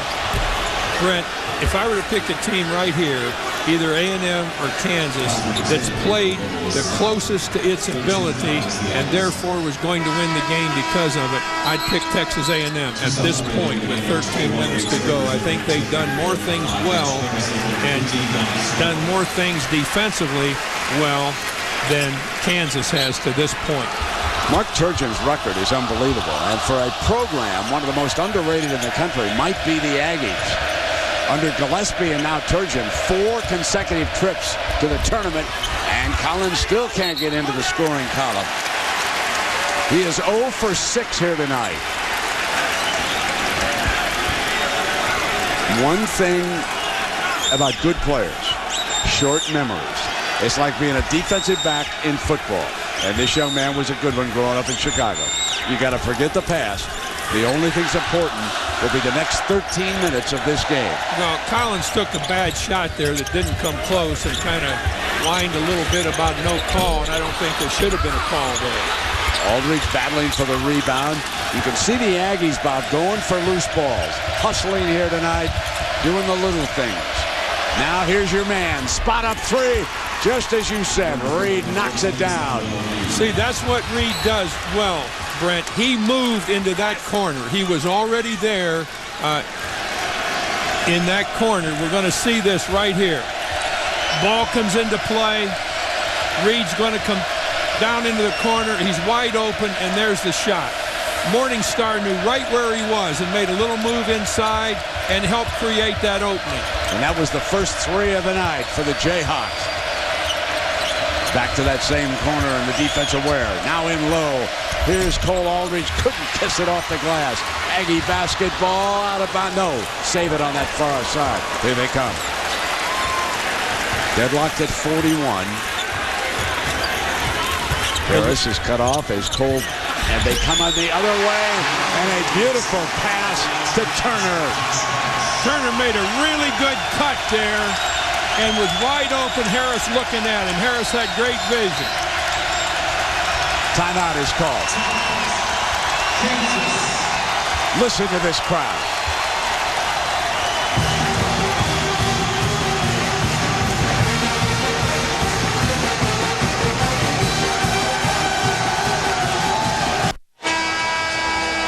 Brent, if I were to pick a team right here, either A&M or Kansas, that's played the closest to its ability and therefore was going to win the game because of it, I'd pick Texas A&M at this point with 13 minutes to go. I think they've done more things well and done more things defensively well than Kansas has to this point. Mark Turgeon's record is unbelievable, and for a program, one of the most underrated in the country might be the Aggies. Under Gillespie and now Turgeon, 4 consecutive trips to the tournament, and Collins still can't get into the scoring column. He is 0 for 6 here tonight. One thing about good players, short memories. It's like being a defensive back in football. And this young man was a good one growing up in Chicago. You got to forget the past. The only thing's important will be the next 13 minutes of this game. Well, Collins took a bad shot there that didn't come close and kind of whined a little bit about no call, and I don't think there should have been a call there. Aldridge battling for the rebound. You can see the Aggies, Bob, going for loose balls. Hustling here tonight, doing the little things. Now here's your man. Spot up 3. Just as you said, Reed knocks it down. See, that's what Reed does well, Brent. He moved into that corner. He was already there in that corner. We're going to see this right here. Ball comes into play. Reed's going to come down into the corner. He's wide open, and there's the shot. Morningstar knew right where he was and made a little move inside and helped create that opening. And that was the first 3 of the night for the Jayhawks. Back to that same corner in the defensive wear. Now in low. Here's Cole Aldridge. Couldn't kiss it off the glass. Aggie basketball out of bounds. No. Save it on that far side. Here they come. Deadlocked at 41. Harris is cut off as Cole. And they come on the other way. And a beautiful pass to Turner. Turner made a really good cut there. And was wide open, Harris looking at him. Harris had great vision. Timeout is called. Listen to this crowd.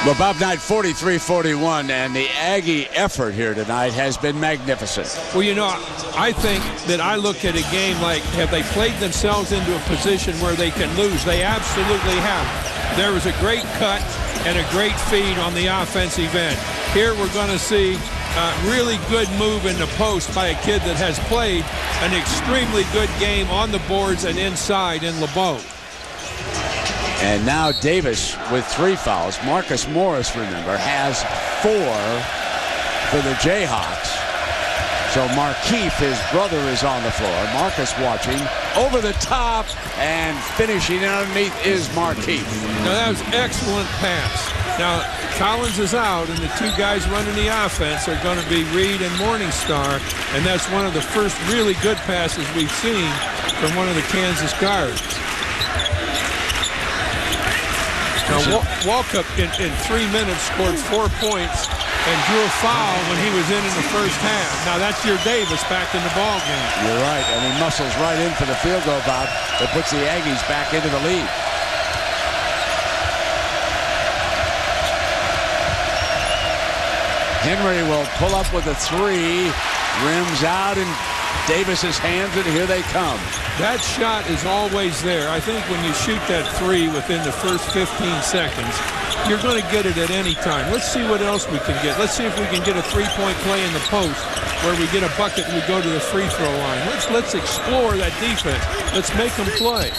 Well, Bob Knight, 43-41, and the Aggie effort here tonight has been magnificent. Well, you know, I think that I look at a game like, have they played themselves into a position where they can lose? They absolutely have. there was a great cut and a great feed on the offensive end. Here we're going to see really good move in the post by a kid that has played an extremely good game on the boards and inside in LeBeau. And now Davis with 3 fouls. Marcus Morris, remember, has 4 for the Jayhawks. So Markeith, his brother, is on the floor. Marcus watching over the top, and finishing underneath is Markeith. Now that was excellent pass. Now Collins is out, and the 2 guys running the offense are going to be Reed and Morningstar, and that's one of the first really good passes we've seen from one of the Kansas guards. Now Walkup in 3 minutes scored 4 points and drew a foul when he was in the first half. Now that's your Davis back in the ball game. You're right, and he muscles right in for the field goal, Bob, that puts the Aggies back into the lead. Henry will pull up with a 3, rims out in Davis's hands, and here they come. That shot is always there. I think when you shoot that 3 within the first 15 seconds, you're going to get it at any time. Let's see what else we can get. Let's see if we can get a 3-point play in the post where we get a bucket and we go to the free throw line. Let's explore that defense. Let's make them play.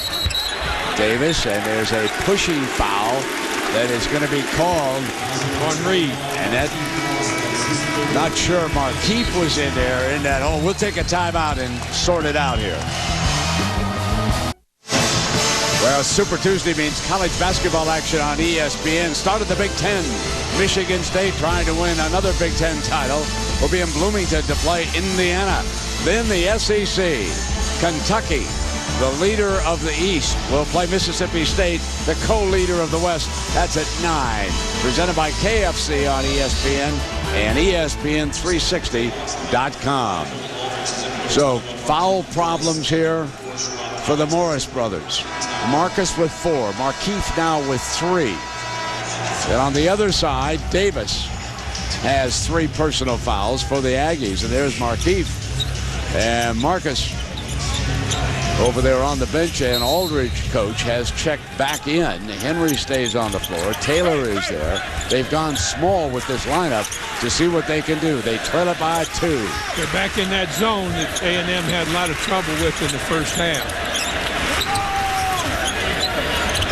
Davis, and there's a pushing foul that is going to be called on Reed. And that, not sure Markeith was in there in that hole. We'll take a timeout and sort it out here. Well, Super Tuesday means college basketball action on ESPN. Start of the Big Ten. Michigan State trying to win another Big Ten title. Will be in Bloomington to play Indiana. Then the SEC. Kentucky, the leader of the East, will play Mississippi State, the co-leader of the West. That's at 9. Presented by KFC on ESPN and ESPN360.com. So, foul problems here for the Morris brothers. Marcus with 4. Markeith now with 3. And on the other side, Davis has 3 personal fouls for the Aggies. And there's Markeith. And Marcus over there on the bench, and Aldridge, coach, has checked back in. Henry stays on the floor. Taylor is there. They've gone small with this lineup to see what they can do. They trail it by 2. They're back in that zone that A&M had a lot of trouble with in the first half.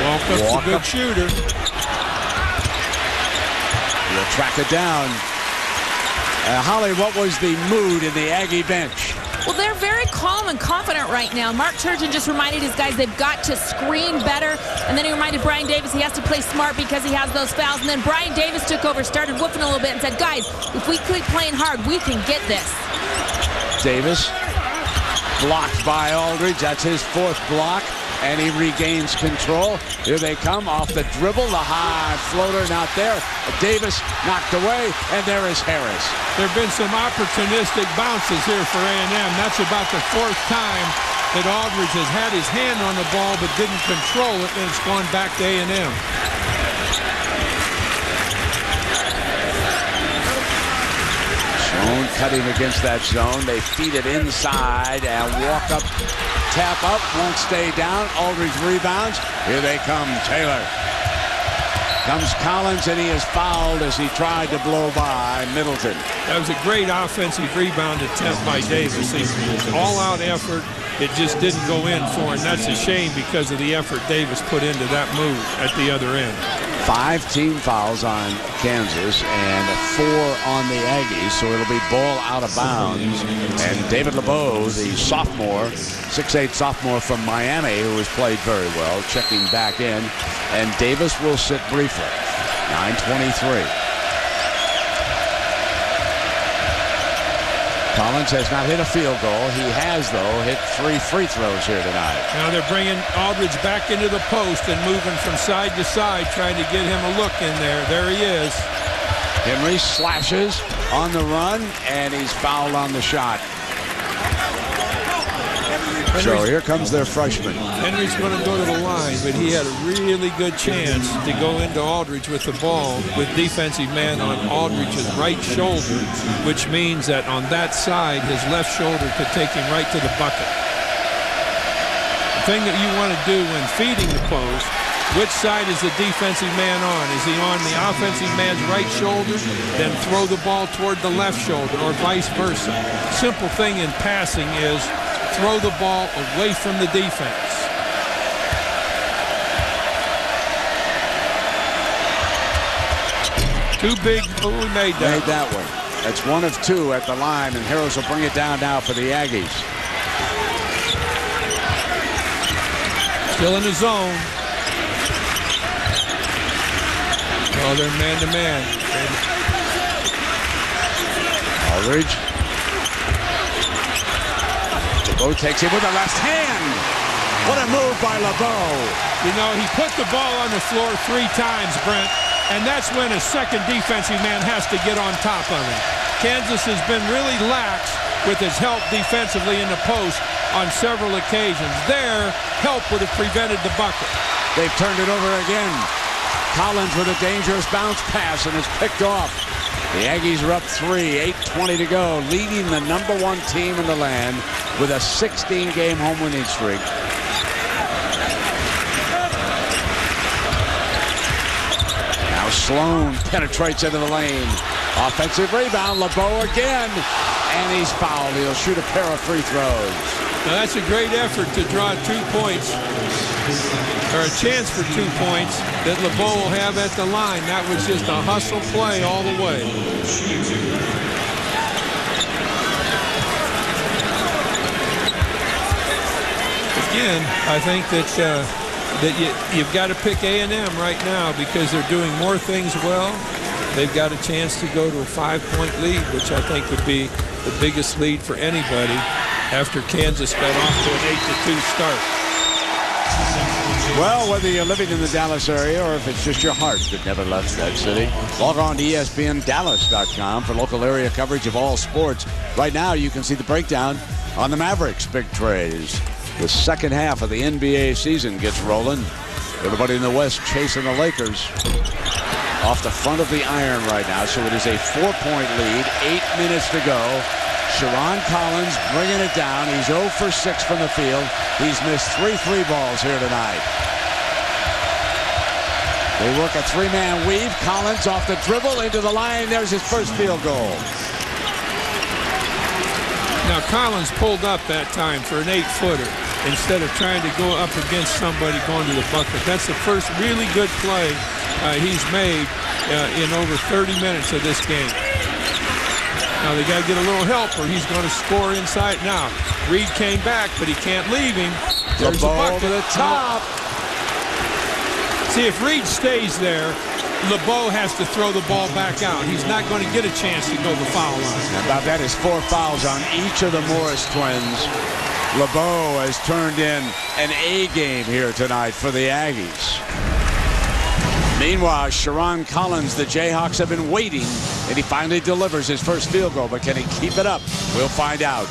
Walkup's a good shooter. We'll track it down. Holly, what was the mood in the Aggie bench? Well, they're very calm and confident right now. Mark Turgeon just reminded his guys they've got to screen better. And then he reminded Brian Davis he has to play smart because he has those fouls. And then Brian Davis took over, started whooping a little bit and said, guys, if we keep playing hard, we can get this. Davis blocked by Aldridge. That's his 4th block. And he regains control. Here they come off the dribble. The high floater not there. Davis knocked away, and there is Harris. There have been some opportunistic bounces here for A&M. That's about the 4th time that Aldridge has had his hand on the ball but didn't control it, and it's gone back to A&M. Zone cutting against that zone. They feed it inside and walk up. Tap up, won't stay down. Aldridge rebounds. Here they come, Taylor. Comes Collins, and he is fouled as he tried to blow by Middleton. That was a great offensive rebound attempt by Davis. All-out effort. It just didn't go in for him. That's a shame because of the effort Davis put into that move at the other end. 5 team fouls on Kansas and 4 on the Aggies, so it'll be ball out of bounds. And David LeBeau, the sophomore, 6'8" sophomore from Miami, who has played very well, checking back in. And Davis will sit briefly. 9:23. Collins has not hit a field goal. He has, though, hit 3 free throws here tonight. Now they're bringing Aldridge back into the post and moving from side to side, trying to get him a look in there. There he is. Henry slashes on the run, and he's fouled on the shot. So here comes their freshman. Henry's going to go to the line, but he had a really good chance to go into Aldridge with the ball with defensive man on Aldridge's right shoulder, which means that on that side, his left shoulder could take him right to the bucket. The thing that you want to do when feeding the post Which side is the defensive man on? Is he on the offensive man's right shoulder, then throw the ball toward the left shoulder, or vice versa? Simple thing in passing is throw the ball away from the defense. Too big. Oh, we made that. Made that one. That's 1 of 2 at the line, and Harris will bring it down now for the Aggies. Still in the zone. Oh, they're man-to-man. Aldridge. LeBeau takes it with the left hand. What a move by LeBeau. You know, he put the ball on the floor 3 times, Brent, and that's when a second defensive man has to get on top of him. Kansas has been really lax with his help defensively in the post on several occasions. Their help would have prevented the bucket. They've turned it over again. Collins with a dangerous bounce pass, and it's picked off. The Aggies are up 3, 8:20 to go, leading the #1 team in the land with a 16-game home winning streak. Now Sloan penetrates into the lane. Offensive rebound, LeBeau again, and he's fouled. He'll shoot a pair of free throws. Now that's a great effort to draw 2 points, or a chance for 2 points that LeBeau will have at the line. That was just a hustle play all the way. Again, I think that you've got to pick A&M right now because they're doing more things well. They've got a chance to go to a 5-point lead, which I think would be the biggest lead for anybody after Kansas got off to an 8-2 start. Well, whether you're living in the Dallas area or if it's just your heart that never left that city, log on to ESPNDallas.com for local area coverage of all sports. Right now, you can see the breakdown on the Mavericks' big trades. The second half of the NBA season gets rolling. Everybody in the West chasing the Lakers off the front of the iron right now. So it is a 4-point lead, 8 minutes to go. Sharon Collins bringing it down. He's 0 for 6 from the field. He's missed 3 free balls here tonight. They work a 3-man weave. Collins off the dribble into the line. There's his first field goal. Now Collins pulled up that time for an 8-footer instead of trying to go up against somebody going to the bucket. That's the first really good play he's made in over 30 minutes of this game. Now they got to get a little help or he's going to score inside. Now Reed came back, but he can't leave him. There's the ball bucket to the top. See, if Reed stays there, LeBeau has to throw the ball back out. He's not going to get a chance to go the foul line. And about that is 4 fouls on each of the Morris twins. LeBeau has turned in an A game here tonight for the Aggies. Meanwhile, Sharon Collins, the Jayhawks have been waiting, and he finally delivers his first field goal. But can he keep it up? We'll find out.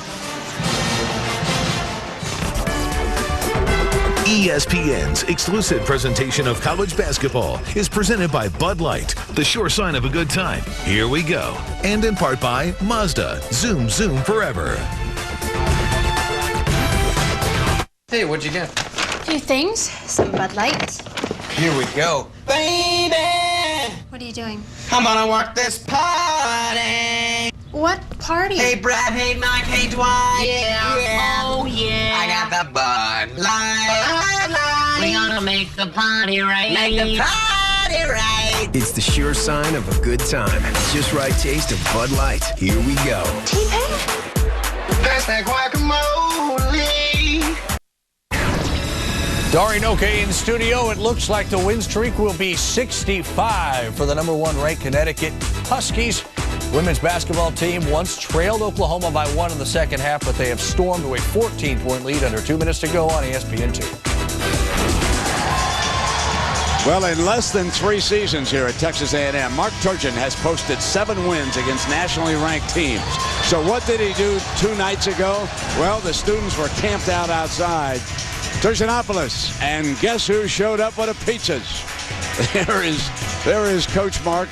ESPN's exclusive presentation of college basketball is presented by Bud Light, the sure sign of a good time. Here we go. And in part by Mazda. Zoom, zoom forever. Hey, what'd you get? A few things. Some Bud Light. Here we go. Baby! What are you doing? Come on and work this party! What party? Hey, Brad. Hey, Mike. Hey, Dwight. Yeah. Oh, yeah. I got the Bud Light. We gonna make the party right. Make the party right. It's the sure sign of a good time. Just right taste of Bud Light. Here we go. T-Pain? That's that guacamole. Doreen Oke in studio. It looks like the win streak will be 65 for the #1 ranked Connecticut Huskies. Women's basketball team once trailed Oklahoma by 1 in the second half, but they have stormed to a 14-point lead under 2 minutes to go on ESPN2. Well, in less than 3 seasons here at Texas A&M, Mark Turgeon has posted 7 wins against nationally ranked teams. So what did he do 2 nights ago? Well, the students were camped out outside Turgeonopolis, and guess who showed up with the pizzas? There is Coach Mark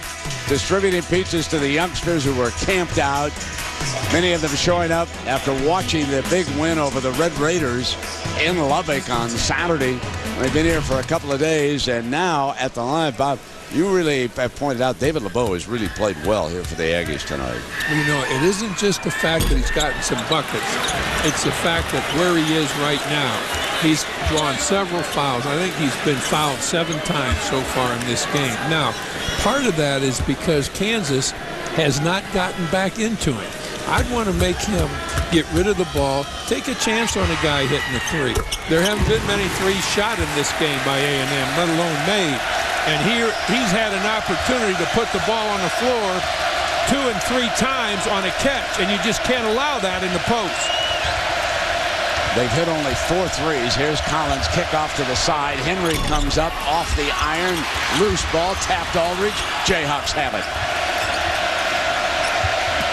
distributing pizzas to the youngsters who were camped out. Many of them showing up after watching the big win over the Red Raiders in Lubbock on Saturday. They've been here for a couple of days, and now at the line, Bob, you really have pointed out David LeBeau has really played well here for the Aggies tonight. Well, you know, it isn't just the fact that he's gotten some buckets. It's the fact that where he is right now, he's drawn several fouls. I think he's been fouled 7 times so far in this game. Now, part of that is because Kansas has not gotten back into him. I'd want to make him get rid of the ball, take a chance on a guy hitting a 3. There haven't been many 3s shot in this game by A&M, let alone made. And here he's had an opportunity to put the ball on the floor 2 and 3 times on a catch, and you just can't allow that in the post. They've hit only 4 threes. Here's Collins, kick off to the side. Henry comes up off the iron, loose ball, tapped Aldridge. Jayhawks have it.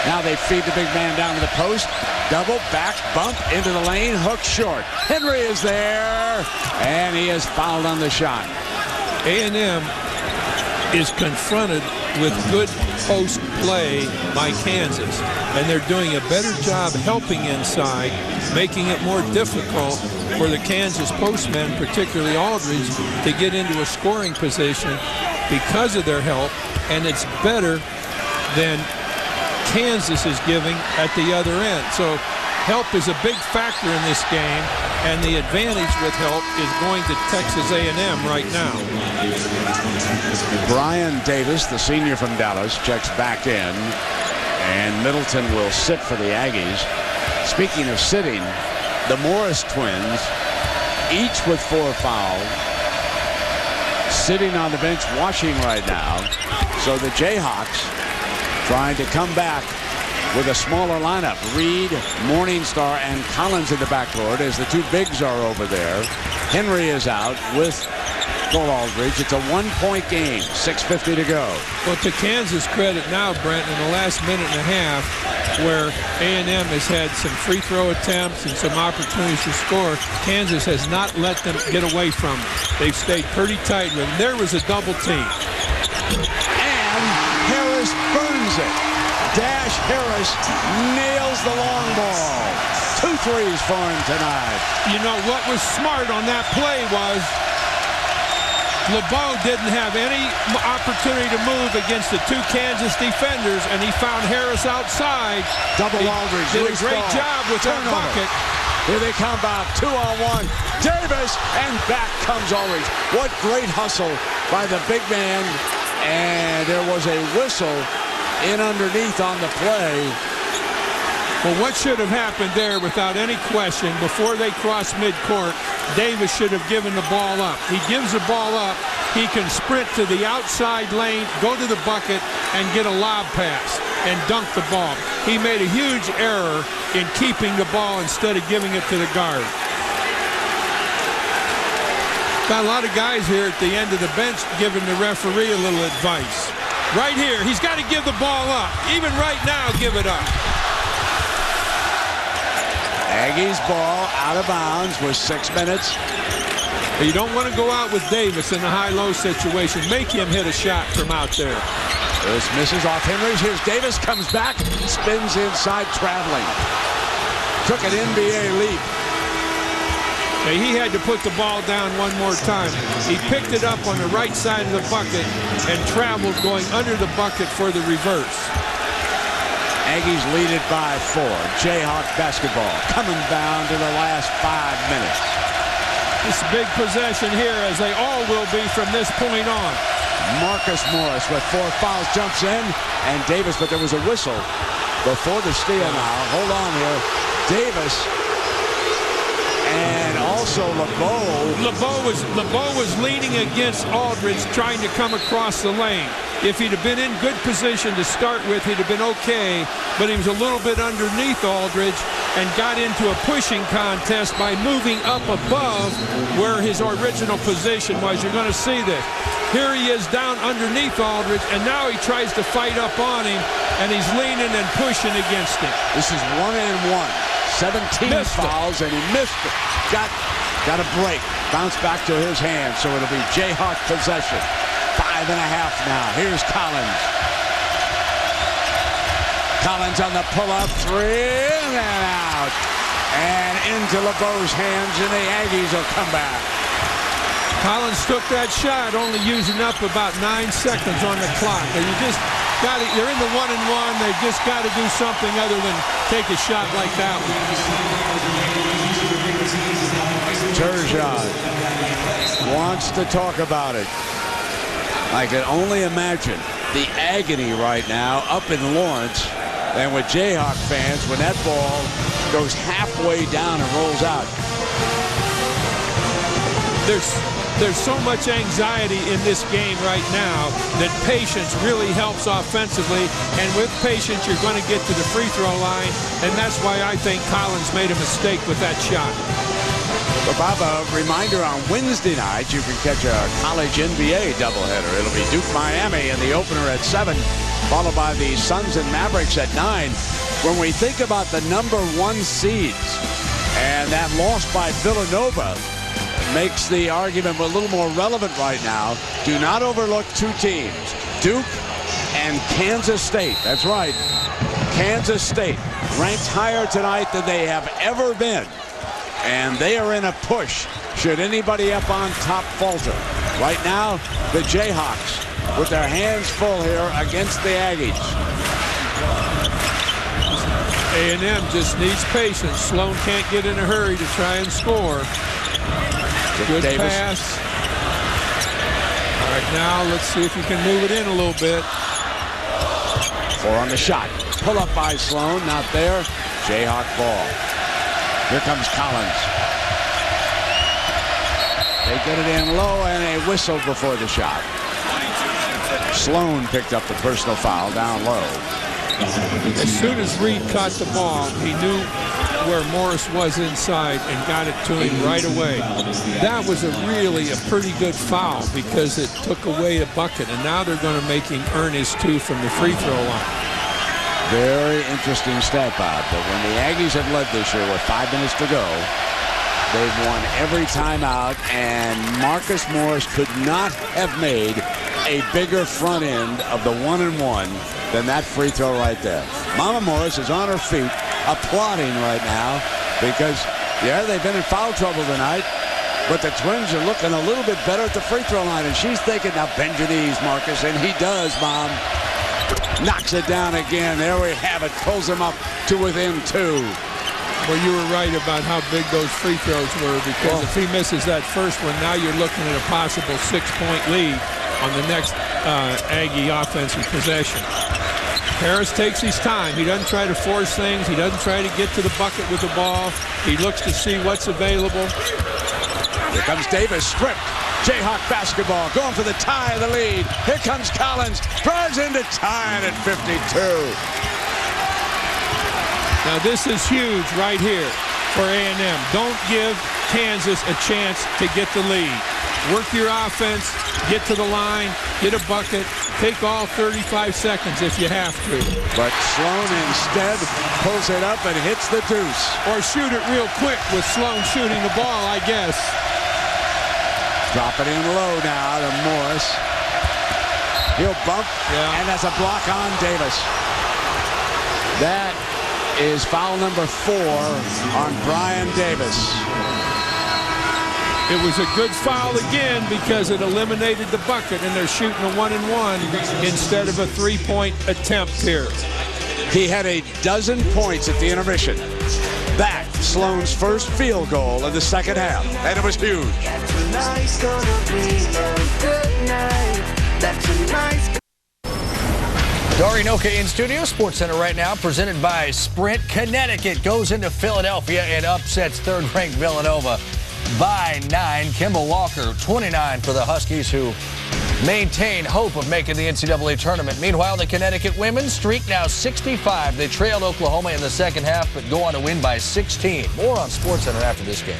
Now they feed the big man down to the post. Double, back, bump, into the lane, hook short. Henry is there, and he is fouled on the shot. A&M is confronted with good post play by Kansas, and they're doing a better job helping inside, making it more difficult for the Kansas postmen, particularly Aldridge, to get into a scoring position because of their help, and it's better than Kansas is giving at the other end. So help is a big factor in this game, and the advantage with help is going to Texas A&M right now. Brian Davis, the senior from Dallas, checks back in, and Middleton will sit for the Aggies. Speaking of sitting, the Morris twins, each with 4 fouls, sitting on the bench watching right now. So the Jayhawks trying to come back with a smaller lineup. Reed, Morningstar, and Collins in the backcourt as the 2 bigs are over there. Henry is out with Aldridge. It's a 1-point game, 6:50 to go. Well, to Kansas credit now, Brent, in the last minute and a half, where A&M has had some free throw attempts and some opportunities to score, Kansas has not let them get away from it. They've stayed pretty tight with them. There was a double team. And Harris burns it. Dash Harris nails the long ball. 2 threes for him tonight. You know what was smart on that play was LeBeau didn't have any opportunity to move against the 2 Kansas defenders, and he found Harris outside. Double Aldridge. Did a great job with that bucket. Here they come back, 2-on-1. Davis, and back comes Aldridge. What great hustle by the big man. And there was a whistle in underneath on the play. Well, what should have happened there without any question, before they cross midcourt, Davis should have given the ball up. He gives the ball up. He can sprint to the outside lane, go to the bucket, and get a lob pass and dunk the ball. He made a huge error in keeping the ball instead of giving it to the guard. Got a lot of guys here at the end of the bench giving the referee a little advice. Right here, he's got to give the ball up. Even right now, give it up. Aggies ball out of bounds with 6 minutes. You don't want to go out with Davis in a high-low situation. Make him hit a shot from out there. This misses off Henry's. Here's Davis, comes back, spins inside, traveling. Took an NBA leap. He had to put the ball down one more time. He picked it up on the right side of the bucket and traveled going under the bucket for the reverse. Aggies lead it by 4. Jayhawk basketball coming down to the last 5 minutes. This big possession here, as they all will be from this point on. Marcus Morris with 4 fouls jumps in, and Davis, but there was a whistle before the steal now. Hold on here. Davis and also LeBeau was leaning against Aldridge, trying to come across the lane. If he'd have been in good position to start with, he'd have been okay, but he was a little bit underneath Aldridge and got into a pushing contest by moving up above where his original position was. You're going to see this. Here he is down underneath Aldridge, and now he tries to fight up on him, and he's leaning and pushing against him. This is 1-and-1. 17 fouls, and he missed it. Got a break. Bounce back to his hand, so it'll be Jayhawk possession. 5.5 now. Here's Collins. Collins on the pull-up 3, and out. And into LeBeau's hands, and the Aggies will come back. Collins took that shot, only using up about 9 seconds on the clock. And you just got to, you're in the 1-and-1. They just got to do something other than take a shot like that one. Turgeon wants to talk about it. I can only imagine the agony right now up in Lawrence and with Jayhawk fans when that ball goes halfway down and rolls out. There's so much anxiety in this game right now that patience really helps offensively, and with patience you're going to get to the free throw line, and that's why I think Collins made a mistake with that shot. But Bob, a reminder, on Wednesday night you can catch a college NBA doubleheader. It'll be Duke-Miami in the opener at 7, followed by the Suns and Mavericks at 9. When we think about the #1 seeds and that loss by Villanova, makes the argument a little more relevant right now. Do not overlook 2 teams, Duke and Kansas State. That's right. Kansas State ranked higher tonight than they have ever been. And they are in a push should anybody up on top falter. Right now, the Jayhawks with their hands full here against the Aggies. A&M just needs patience. Sloan can't get in a hurry to try and score. Good Davis. pass. All right, now let's see if you can move it in a little bit. 4 on the shot. Pull up by Sloan. Not there. Jayhawk ball. Here comes Collins. They get it in low and a whistle before the shot. Sloan picked up the personal foul down low. As soon as Reed caught the ball, he knew where Morris was inside and got it to him right away. That was really a pretty good foul because it took away a bucket, and now they're going to make him earn his 2 from the free throw line. Very interesting stat, Bob, that when the Aggies have led this year with 5 minutes to go, they've won every timeout, and Marcus Morris could not have made a bigger front end of the 1-and-1 than that free throw right there. Mama Morris is on her feet, applauding right now because, yeah, they've been in foul trouble tonight, but the Twins are looking a little bit better at the free throw line, and she's thinking, now bend your knees, Marcus, and he does, Mom. Knocks it down again. There we have it. Pulls him up to within 2. Well, you were right about how big those free throws were because if he misses that first one, now you're looking at a possible 6-point lead on the next Aggie offensive possession. Harris takes his time. He doesn't try to force things. He doesn't try to get to the bucket with the ball. He looks to see what's available. Here comes Davis, stripped. Jayhawk basketball, going for the tie of the lead. Here comes Collins, drives in to tie it at 52. Now this is huge right here for A&M. Don't give Kansas a chance to get the lead. Work your offense, get to the line, get a bucket, take all 35 seconds if you have to. But Sloan instead pulls it up and hits the deuce. Or shoot it real quick with Sloan shooting the ball, I guess. Drop it in low now to Morris. He'll bump, and that's a block on Davis. That is foul number 4 on Brian Davis. It was a good foul again because it eliminated the bucket, and they're shooting a 1-and-1 instead of a 3-point attempt here. He had a dozen points at the intermission. That Sloan's first field goal of the second half, and it was huge. Tonight's gonna be a good night. That's a nice. Dari Noka in studio. Sports Center right now, presented by Sprint. Connecticut goes into Philadelphia and upsets third-ranked Villanova by 9. Kimball Walker, 29 for the Huskies, who maintain hope of making the NCAA tournament. Meanwhile, the Connecticut women's streak now 65. They trailed Oklahoma in the second half, but go on to win by 16. More on Sports Center after this game.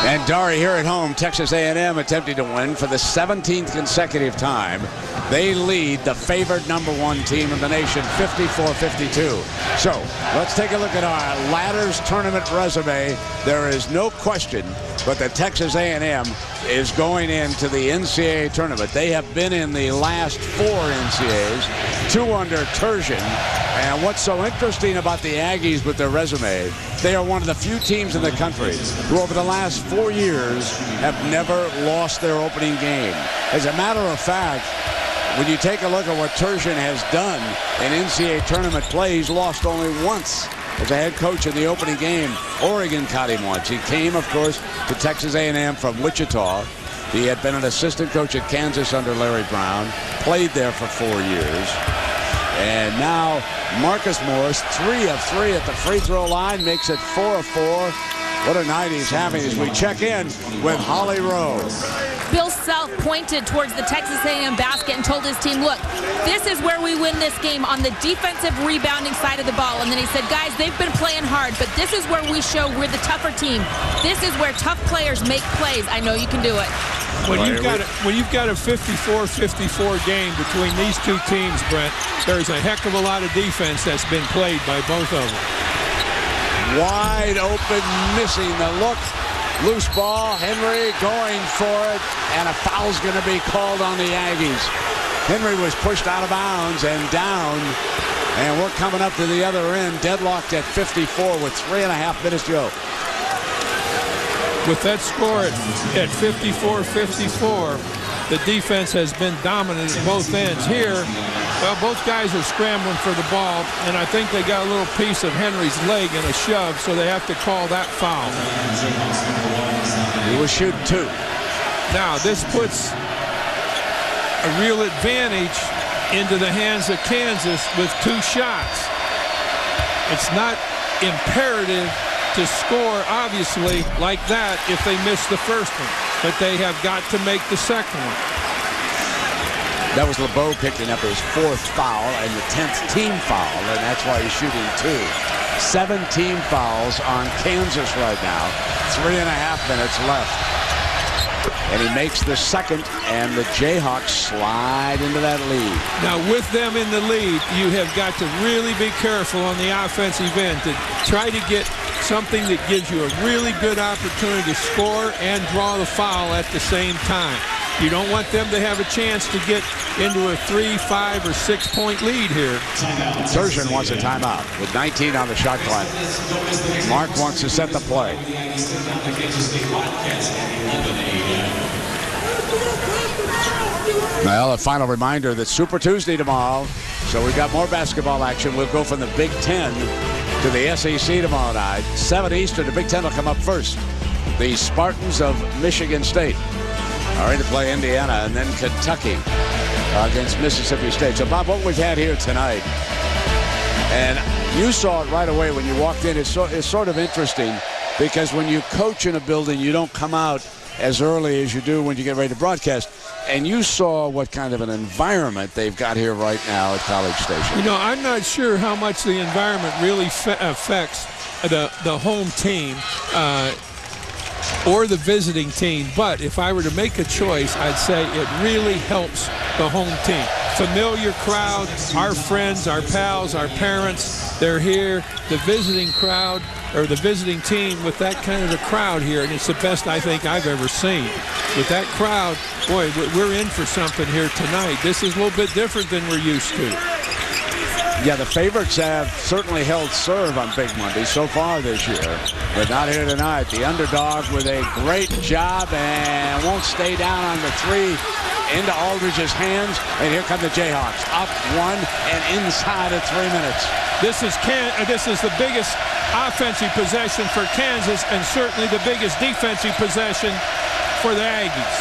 And Dari here at home, Texas A&M attempting to win for the 17th consecutive time. They lead the favored #1 team in the nation, 54-52. So let's take a look at our Ladders tournament resume. There is no question but that Texas A&M is going into the NCAA tournament. They have been in the last 4 NCAAs, 2 under Turgeon, And what's so interesting about the Aggies with their resume, they are one of the few teams in the country who over the last 4 years have never lost their opening game. As a matter of fact, when you take a look at what Turgeon has done in NCAA tournament play, he's lost only once as a head coach in the opening game. Oregon caught him once. He came, of course, to Texas A&M from Wichita. He had been an assistant coach at Kansas under Larry Brown, played there for 4 years. And now Marcus Morris, 3 of 3 at the free throw line, makes it 4 of 4. What a night he's having as we check in with Holly Rose. Bill Self pointed towards the Texas A&M basket and told his team, look, this is where we win this game on the defensive rebounding side of the ball. And then he said, guys, they've been playing hard, but this is where we show we're the tougher team. This is where tough players make plays. I know you can do it. When you've got a 54-54 game between these two teams, Brent, there's a heck of a lot of defense that's been played by both of them. Wide open, missing the look. Loose ball, Henry going for it, and a foul's going to be called on the Aggies. Henry was pushed out of bounds and down, and we're coming up to the other end, deadlocked at 54 with 3.5 minutes to go. With that score at 54-54, the defense has been dominant at both ends. Here, well, both guys are scrambling for the ball, and I think they got a little piece of Henry's leg in a shove, so they have to call that foul. He was shooting 2. Now, this puts a real advantage into the hands of Kansas with 2 shots. It's not imperative to score, obviously, like that if they miss the first one. But they have got to make the second one. That was LeBeau picking up his 4th foul and the 10th team foul, and that's why he's shooting 2. 7 team fouls on Kansas right now. 3.5 minutes left. And he makes the second, and the Jayhawks slide into that lead. Now, with them in the lead, you have got to really be careful on the offensive end to try to get something that gives you a really good opportunity to score and draw the foul at the same time. You don't want them to have a chance to get into a 3, 5, or 6-point lead here. Turgeon wants a timeout with 19 on the shot clock. Mark wants to set the play. Well, a final reminder that Super Tuesday tomorrow, so we've got more basketball action. We'll go from the Big Ten to the SEC tomorrow night. 7 Eastern, the Big Ten will come up first. The Spartans of Michigan State are ready to play Indiana, and then Kentucky against Mississippi State. So, Bob, what we've had here tonight, and you saw it right away when you walked in, it's sort of interesting because when you coach in a building, you don't come out as early as you do when you get ready to broadcast. And you saw what kind of an environment they've got here right now at College Station. You know, I'm not sure how much the environment really affects the home team or the visiting team. But if I were to make a choice, I'd say it really helps the home team. Familiar crowd, our friends, our pals, our parents, they're here. The visiting crowd or the visiting team with that kind of a crowd here, and it's the best I think I've ever seen. With that crowd, boy, we're in for something here tonight. This is a little bit different than we're used to. Yeah, the favorites have certainly held serve on Big Monday so far this year, but not here tonight. The underdog with a great job and won't stay down on the 3 into Aldridge's hands, and here come the Jayhawks. Up 1 and inside of 3 minutes. This is the biggest offensive possession for Kansas and certainly the biggest defensive possession for the Aggies.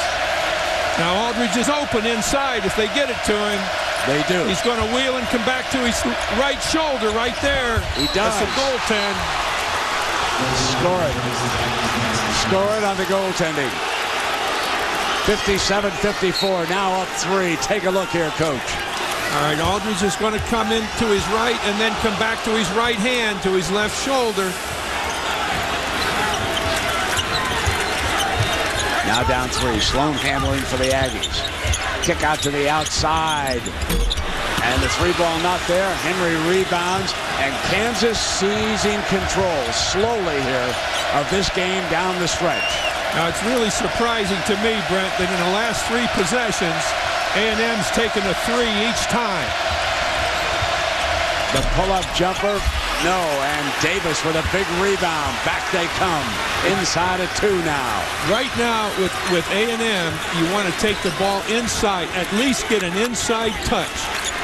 Now Aldridge is open inside if they get it to him. They do. He's going to wheel and come back to his right shoulder right there. He does. That's a goaltend. Score it. Score it on the goaltending. 57-54, now up 3. Take a look here, Coach. All right, Aldridge is going to come in to his right and then come back to his right hand to his left shoulder. Now down 3. Sloan handling for the Aggies. Kick out to the outside. And the 3-ball not there. Henry rebounds. And Kansas seizing control slowly here of this game down the stretch. Now, it's really surprising to me, Brent, that in the last 3 possessions, A&M's taken a 3 each time. The pull-up jumper, no, and Davis with a big rebound. Back they come, inside of 2 now. Right now with A&M, you want to take the ball inside, at least get an inside touch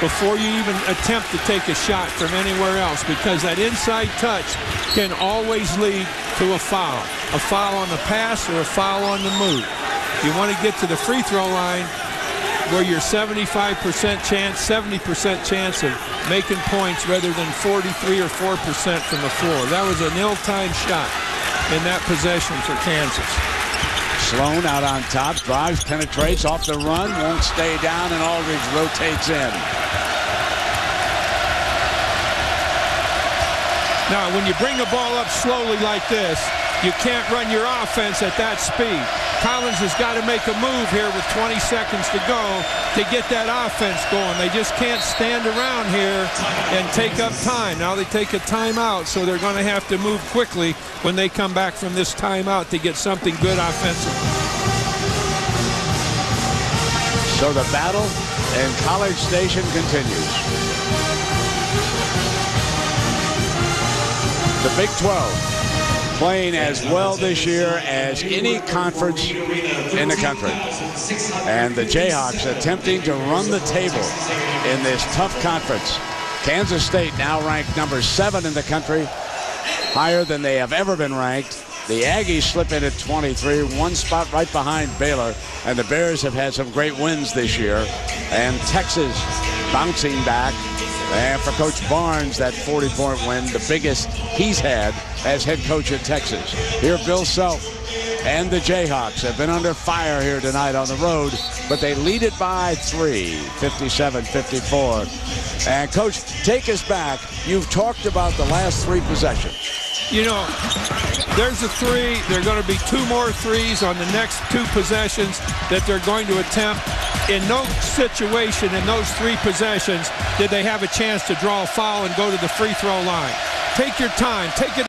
before you even attempt to take a shot from anywhere else, because that inside touch can always lead to a foul on the pass or a foul on the move. You want to get to the free throw line where you're 75% chance, 70% chance of making points rather than 43 or 4% from the floor. That was an ill-timed shot in that possession for Kansas. Sloan out on top, drives, penetrates, off the run, won't stay down, and Aldridge rotates in. Now, when you bring the ball up slowly like this, you can't run your offense at that speed. Collins has got to make a move here with 20 seconds to go to get that offense going. They just can't stand around here and take up time. Now they take a timeout, so they're going to have to move quickly when they come back from this timeout to get something good offensively. So the battle in College Station continues. The Big 12 playing as well this year as any conference in the country. And the Jayhawks attempting to run the table in this tough conference. Kansas State now ranked number 7 in the country, higher than they have ever been ranked. The Aggies slip in at 23, one spot right behind Baylor. And the Bears have had some great wins this year. And Texas bouncing back. And for Coach Barnes, that 40-point win, the biggest he's had as head coach at Texas. Here, Bill Self and the Jayhawks have been under fire here tonight on the road, but they lead it by 3, 57-54. And, Coach, take us back. You've talked about the last 3 possessions. You know, there's a 3. There are going to be 2 more 3s on the next 2 possessions that they're going to attempt. In no situation in those 3 possessions did they have a chance to draw a foul and go to the free throw line. Take your time. Take it.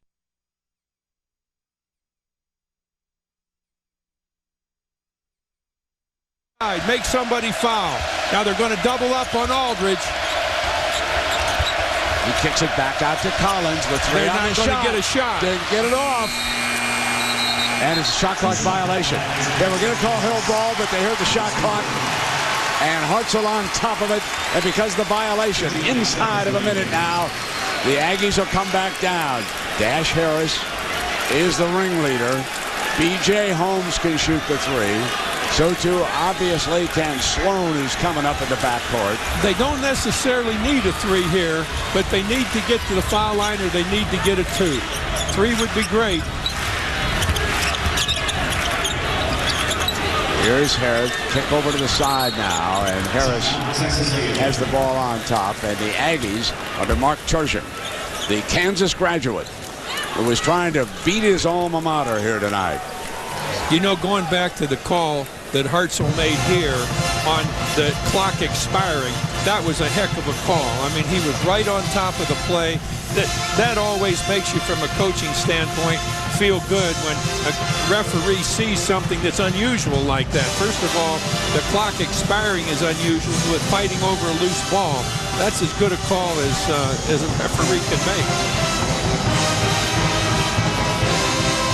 Make somebody foul. Now they're going to double up on Aldridge. He kicks it back out to Collins with 3 on the shot. They're not going to get a shot. Didn't get it off. And it's a shot clock violation. They were going to call Hill ball, but they heard the shot clock. And Hartzell on top of it. And because of the violation, inside of a minute now, the Aggies will come back down. Dash Harris is the ringleader. B.J. Holmes can shoot the 3. So, too, obviously, can Sloan, who's coming up in the backcourt. They don't necessarily need a 3 here, but they need to get to the foul line or they need to get a 2. 3 would be great. Here's Harris, kick over to the side now, and Harris has the ball on top, and the Aggies under Mark Turgeon, the Kansas graduate, who was trying to beat his alma mater here tonight. You know, going back to the call that Hartzell made here on the clock expiring, that was a heck of a call. I mean, he was right on top of the play. That always makes you, from a coaching standpoint, feel good when a referee sees something that's unusual like that. First of all, the clock expiring is unusual with fighting over a loose ball. That's as good a call as a referee can make.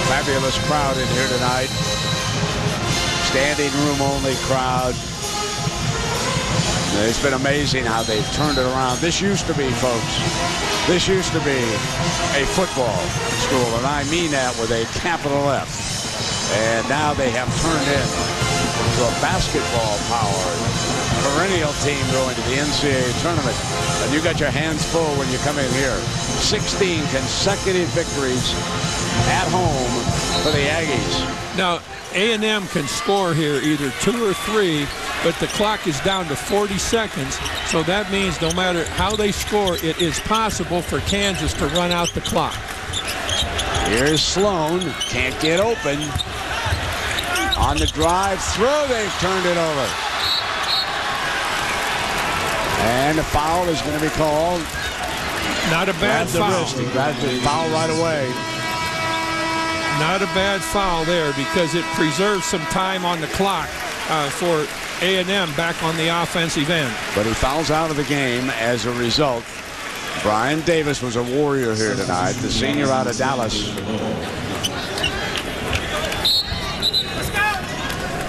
Fabulous crowd in here tonight. Standing room only crowd. It's been amazing how they've turned it around. This used to be, folks, this used to be a football school, and I mean that with a capital F. And now they have turned it to a basketball power, perennial team going to the NCAA tournament. And you got your hands full when you come in here. 16 consecutive victories at home for the Aggies. Now, A&M can score here either 2 or 3, but the clock is down to 40 seconds. So that means no matter how they score, it is possible for Kansas to run out the clock. Here's Sloan. Can't get open. On the drive through, they've turned it over. And a foul is going to be called. Not a bad foul. He grabbed the foul right away. Not a bad foul there because it preserves some time on the clock for A&M back on the offensive end. But he fouls out of the game as a result. Brian Davis was a warrior here tonight, the senior out of Dallas.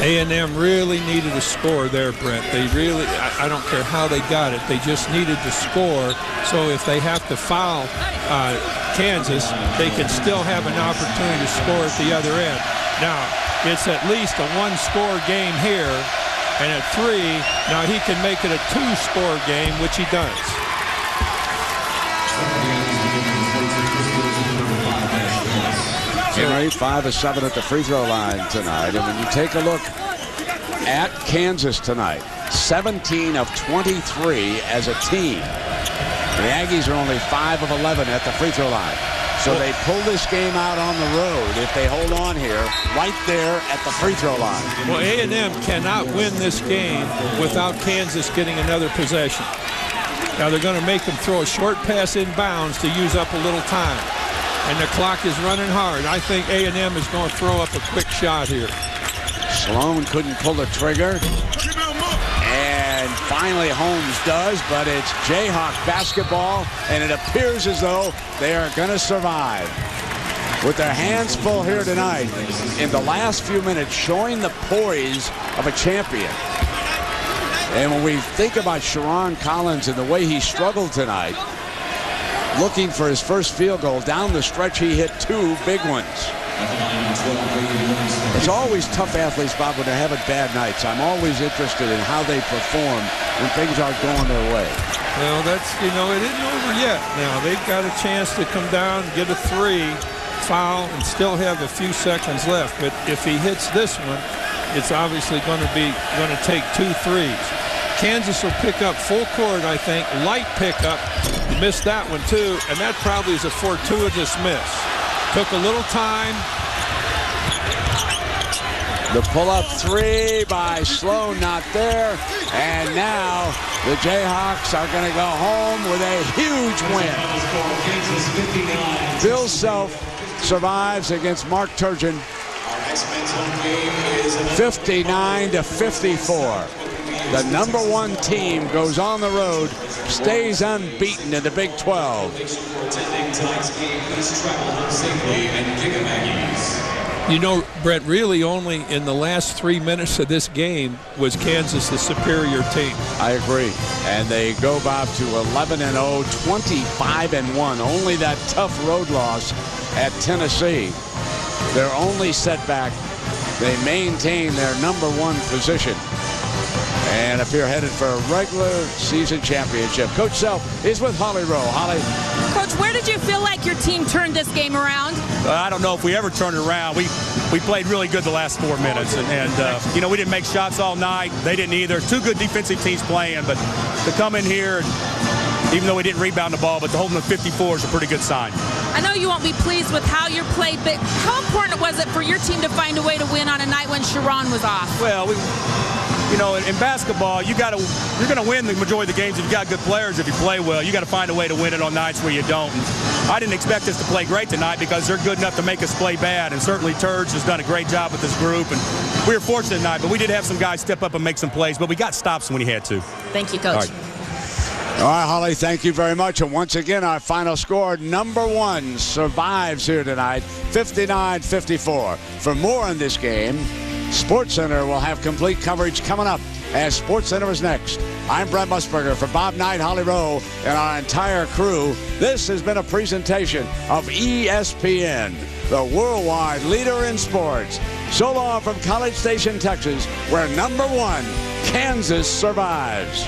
A&M really needed a score there, Brent. They really, I don't care how they got it, they just needed to score. So if they have to foul Kansas, they can still have an opportunity to score at the other end. Now, it's at least a one-score game here, and at 3, now he can make it a 2-score game, which he does. Henry, 5 of 7 at the free throw line tonight. And when you take a look at Kansas tonight, 17 of 23 as a team. The Aggies are only 5 of 11 at the free throw line. So they pull this game out on the road if they hold on here, right there at the free throw line. Well, A&M cannot win this game without Kansas getting another possession. Now they're going to make them throw a short pass inbounds to use up a little time. And the clock is running hard. I think A&M is going to throw up a quick shot here. Sloan couldn't pull the trigger. And finally Holmes does, but it's Jayhawk basketball, and it appears as though they are going to survive. With their hands full here tonight, in the last few minutes, showing the poise of a champion. And when we think about Sharon Collins and the way he struggled tonight, looking for his first field goal, down the stretch he hit 2 big ones. It's always tough athletes, Bob, when they're having bad nights. I'm always interested in how they perform when things aren't going their way. Well, that's, it isn't over yet. Now, they've got a chance to come down, get a 3, foul, and still have a few seconds left. But if he hits this one, it's obviously going to take 2 threes. Kansas will pick up full court, I think. Light pickup. Missed that one, too. And that probably is a fortuitous miss. Took a little time. The pull-up 3 by Sloan, not there. And now the Jayhawks are going to go home with a huge win. Bill Self survives against Mark Turgeon, 59-54. The #1 team goes on the road, stays unbeaten in the Big 12. Brett, really only in the last 3 minutes of this game was Kansas the superior team. I agree. And they go, Bob, to 11-0, 25-1. Only that tough road loss at Tennessee. Their only setback, they maintain their #1 position and appear headed for a regular season championship. Coach Self is with Holly Rowe. Holly. Coach, where did you feel like your team turned this game around? I don't know if we ever turned it around. We played really good the last 4 minutes, and we didn't make shots all night. They didn't either. 2 good defensive teams playing, but to come in here, even though we didn't rebound the ball, but to hold them to 54 is a pretty good sign. I know you won't be pleased with how you played, but how important was it for your team to find a way to win on a night when Sharon was off? Well, in basketball, you're going to win the majority of the games if you've got good players. If you play well, you got to find a way to win it on nights where you don't. And I didn't expect us to play great tonight because they're good enough to make us play bad. And certainly Turge has done a great job with this group. And we were fortunate tonight, but we did have some guys step up and make some plays. But we got stops when he had to. Thank you, Coach. All right, Holly, thank you very much. And once again, our final score, #1 survives here tonight, 59-54. For more on this game, SportsCenter will have complete coverage coming up as SportsCenter is next. I'm Brent Musburger for Bob Knight, Holly Rowe, and our entire crew. This has been a presentation of ESPN, the worldwide leader in sports. So long from College Station, Texas, where #1, Kansas survives.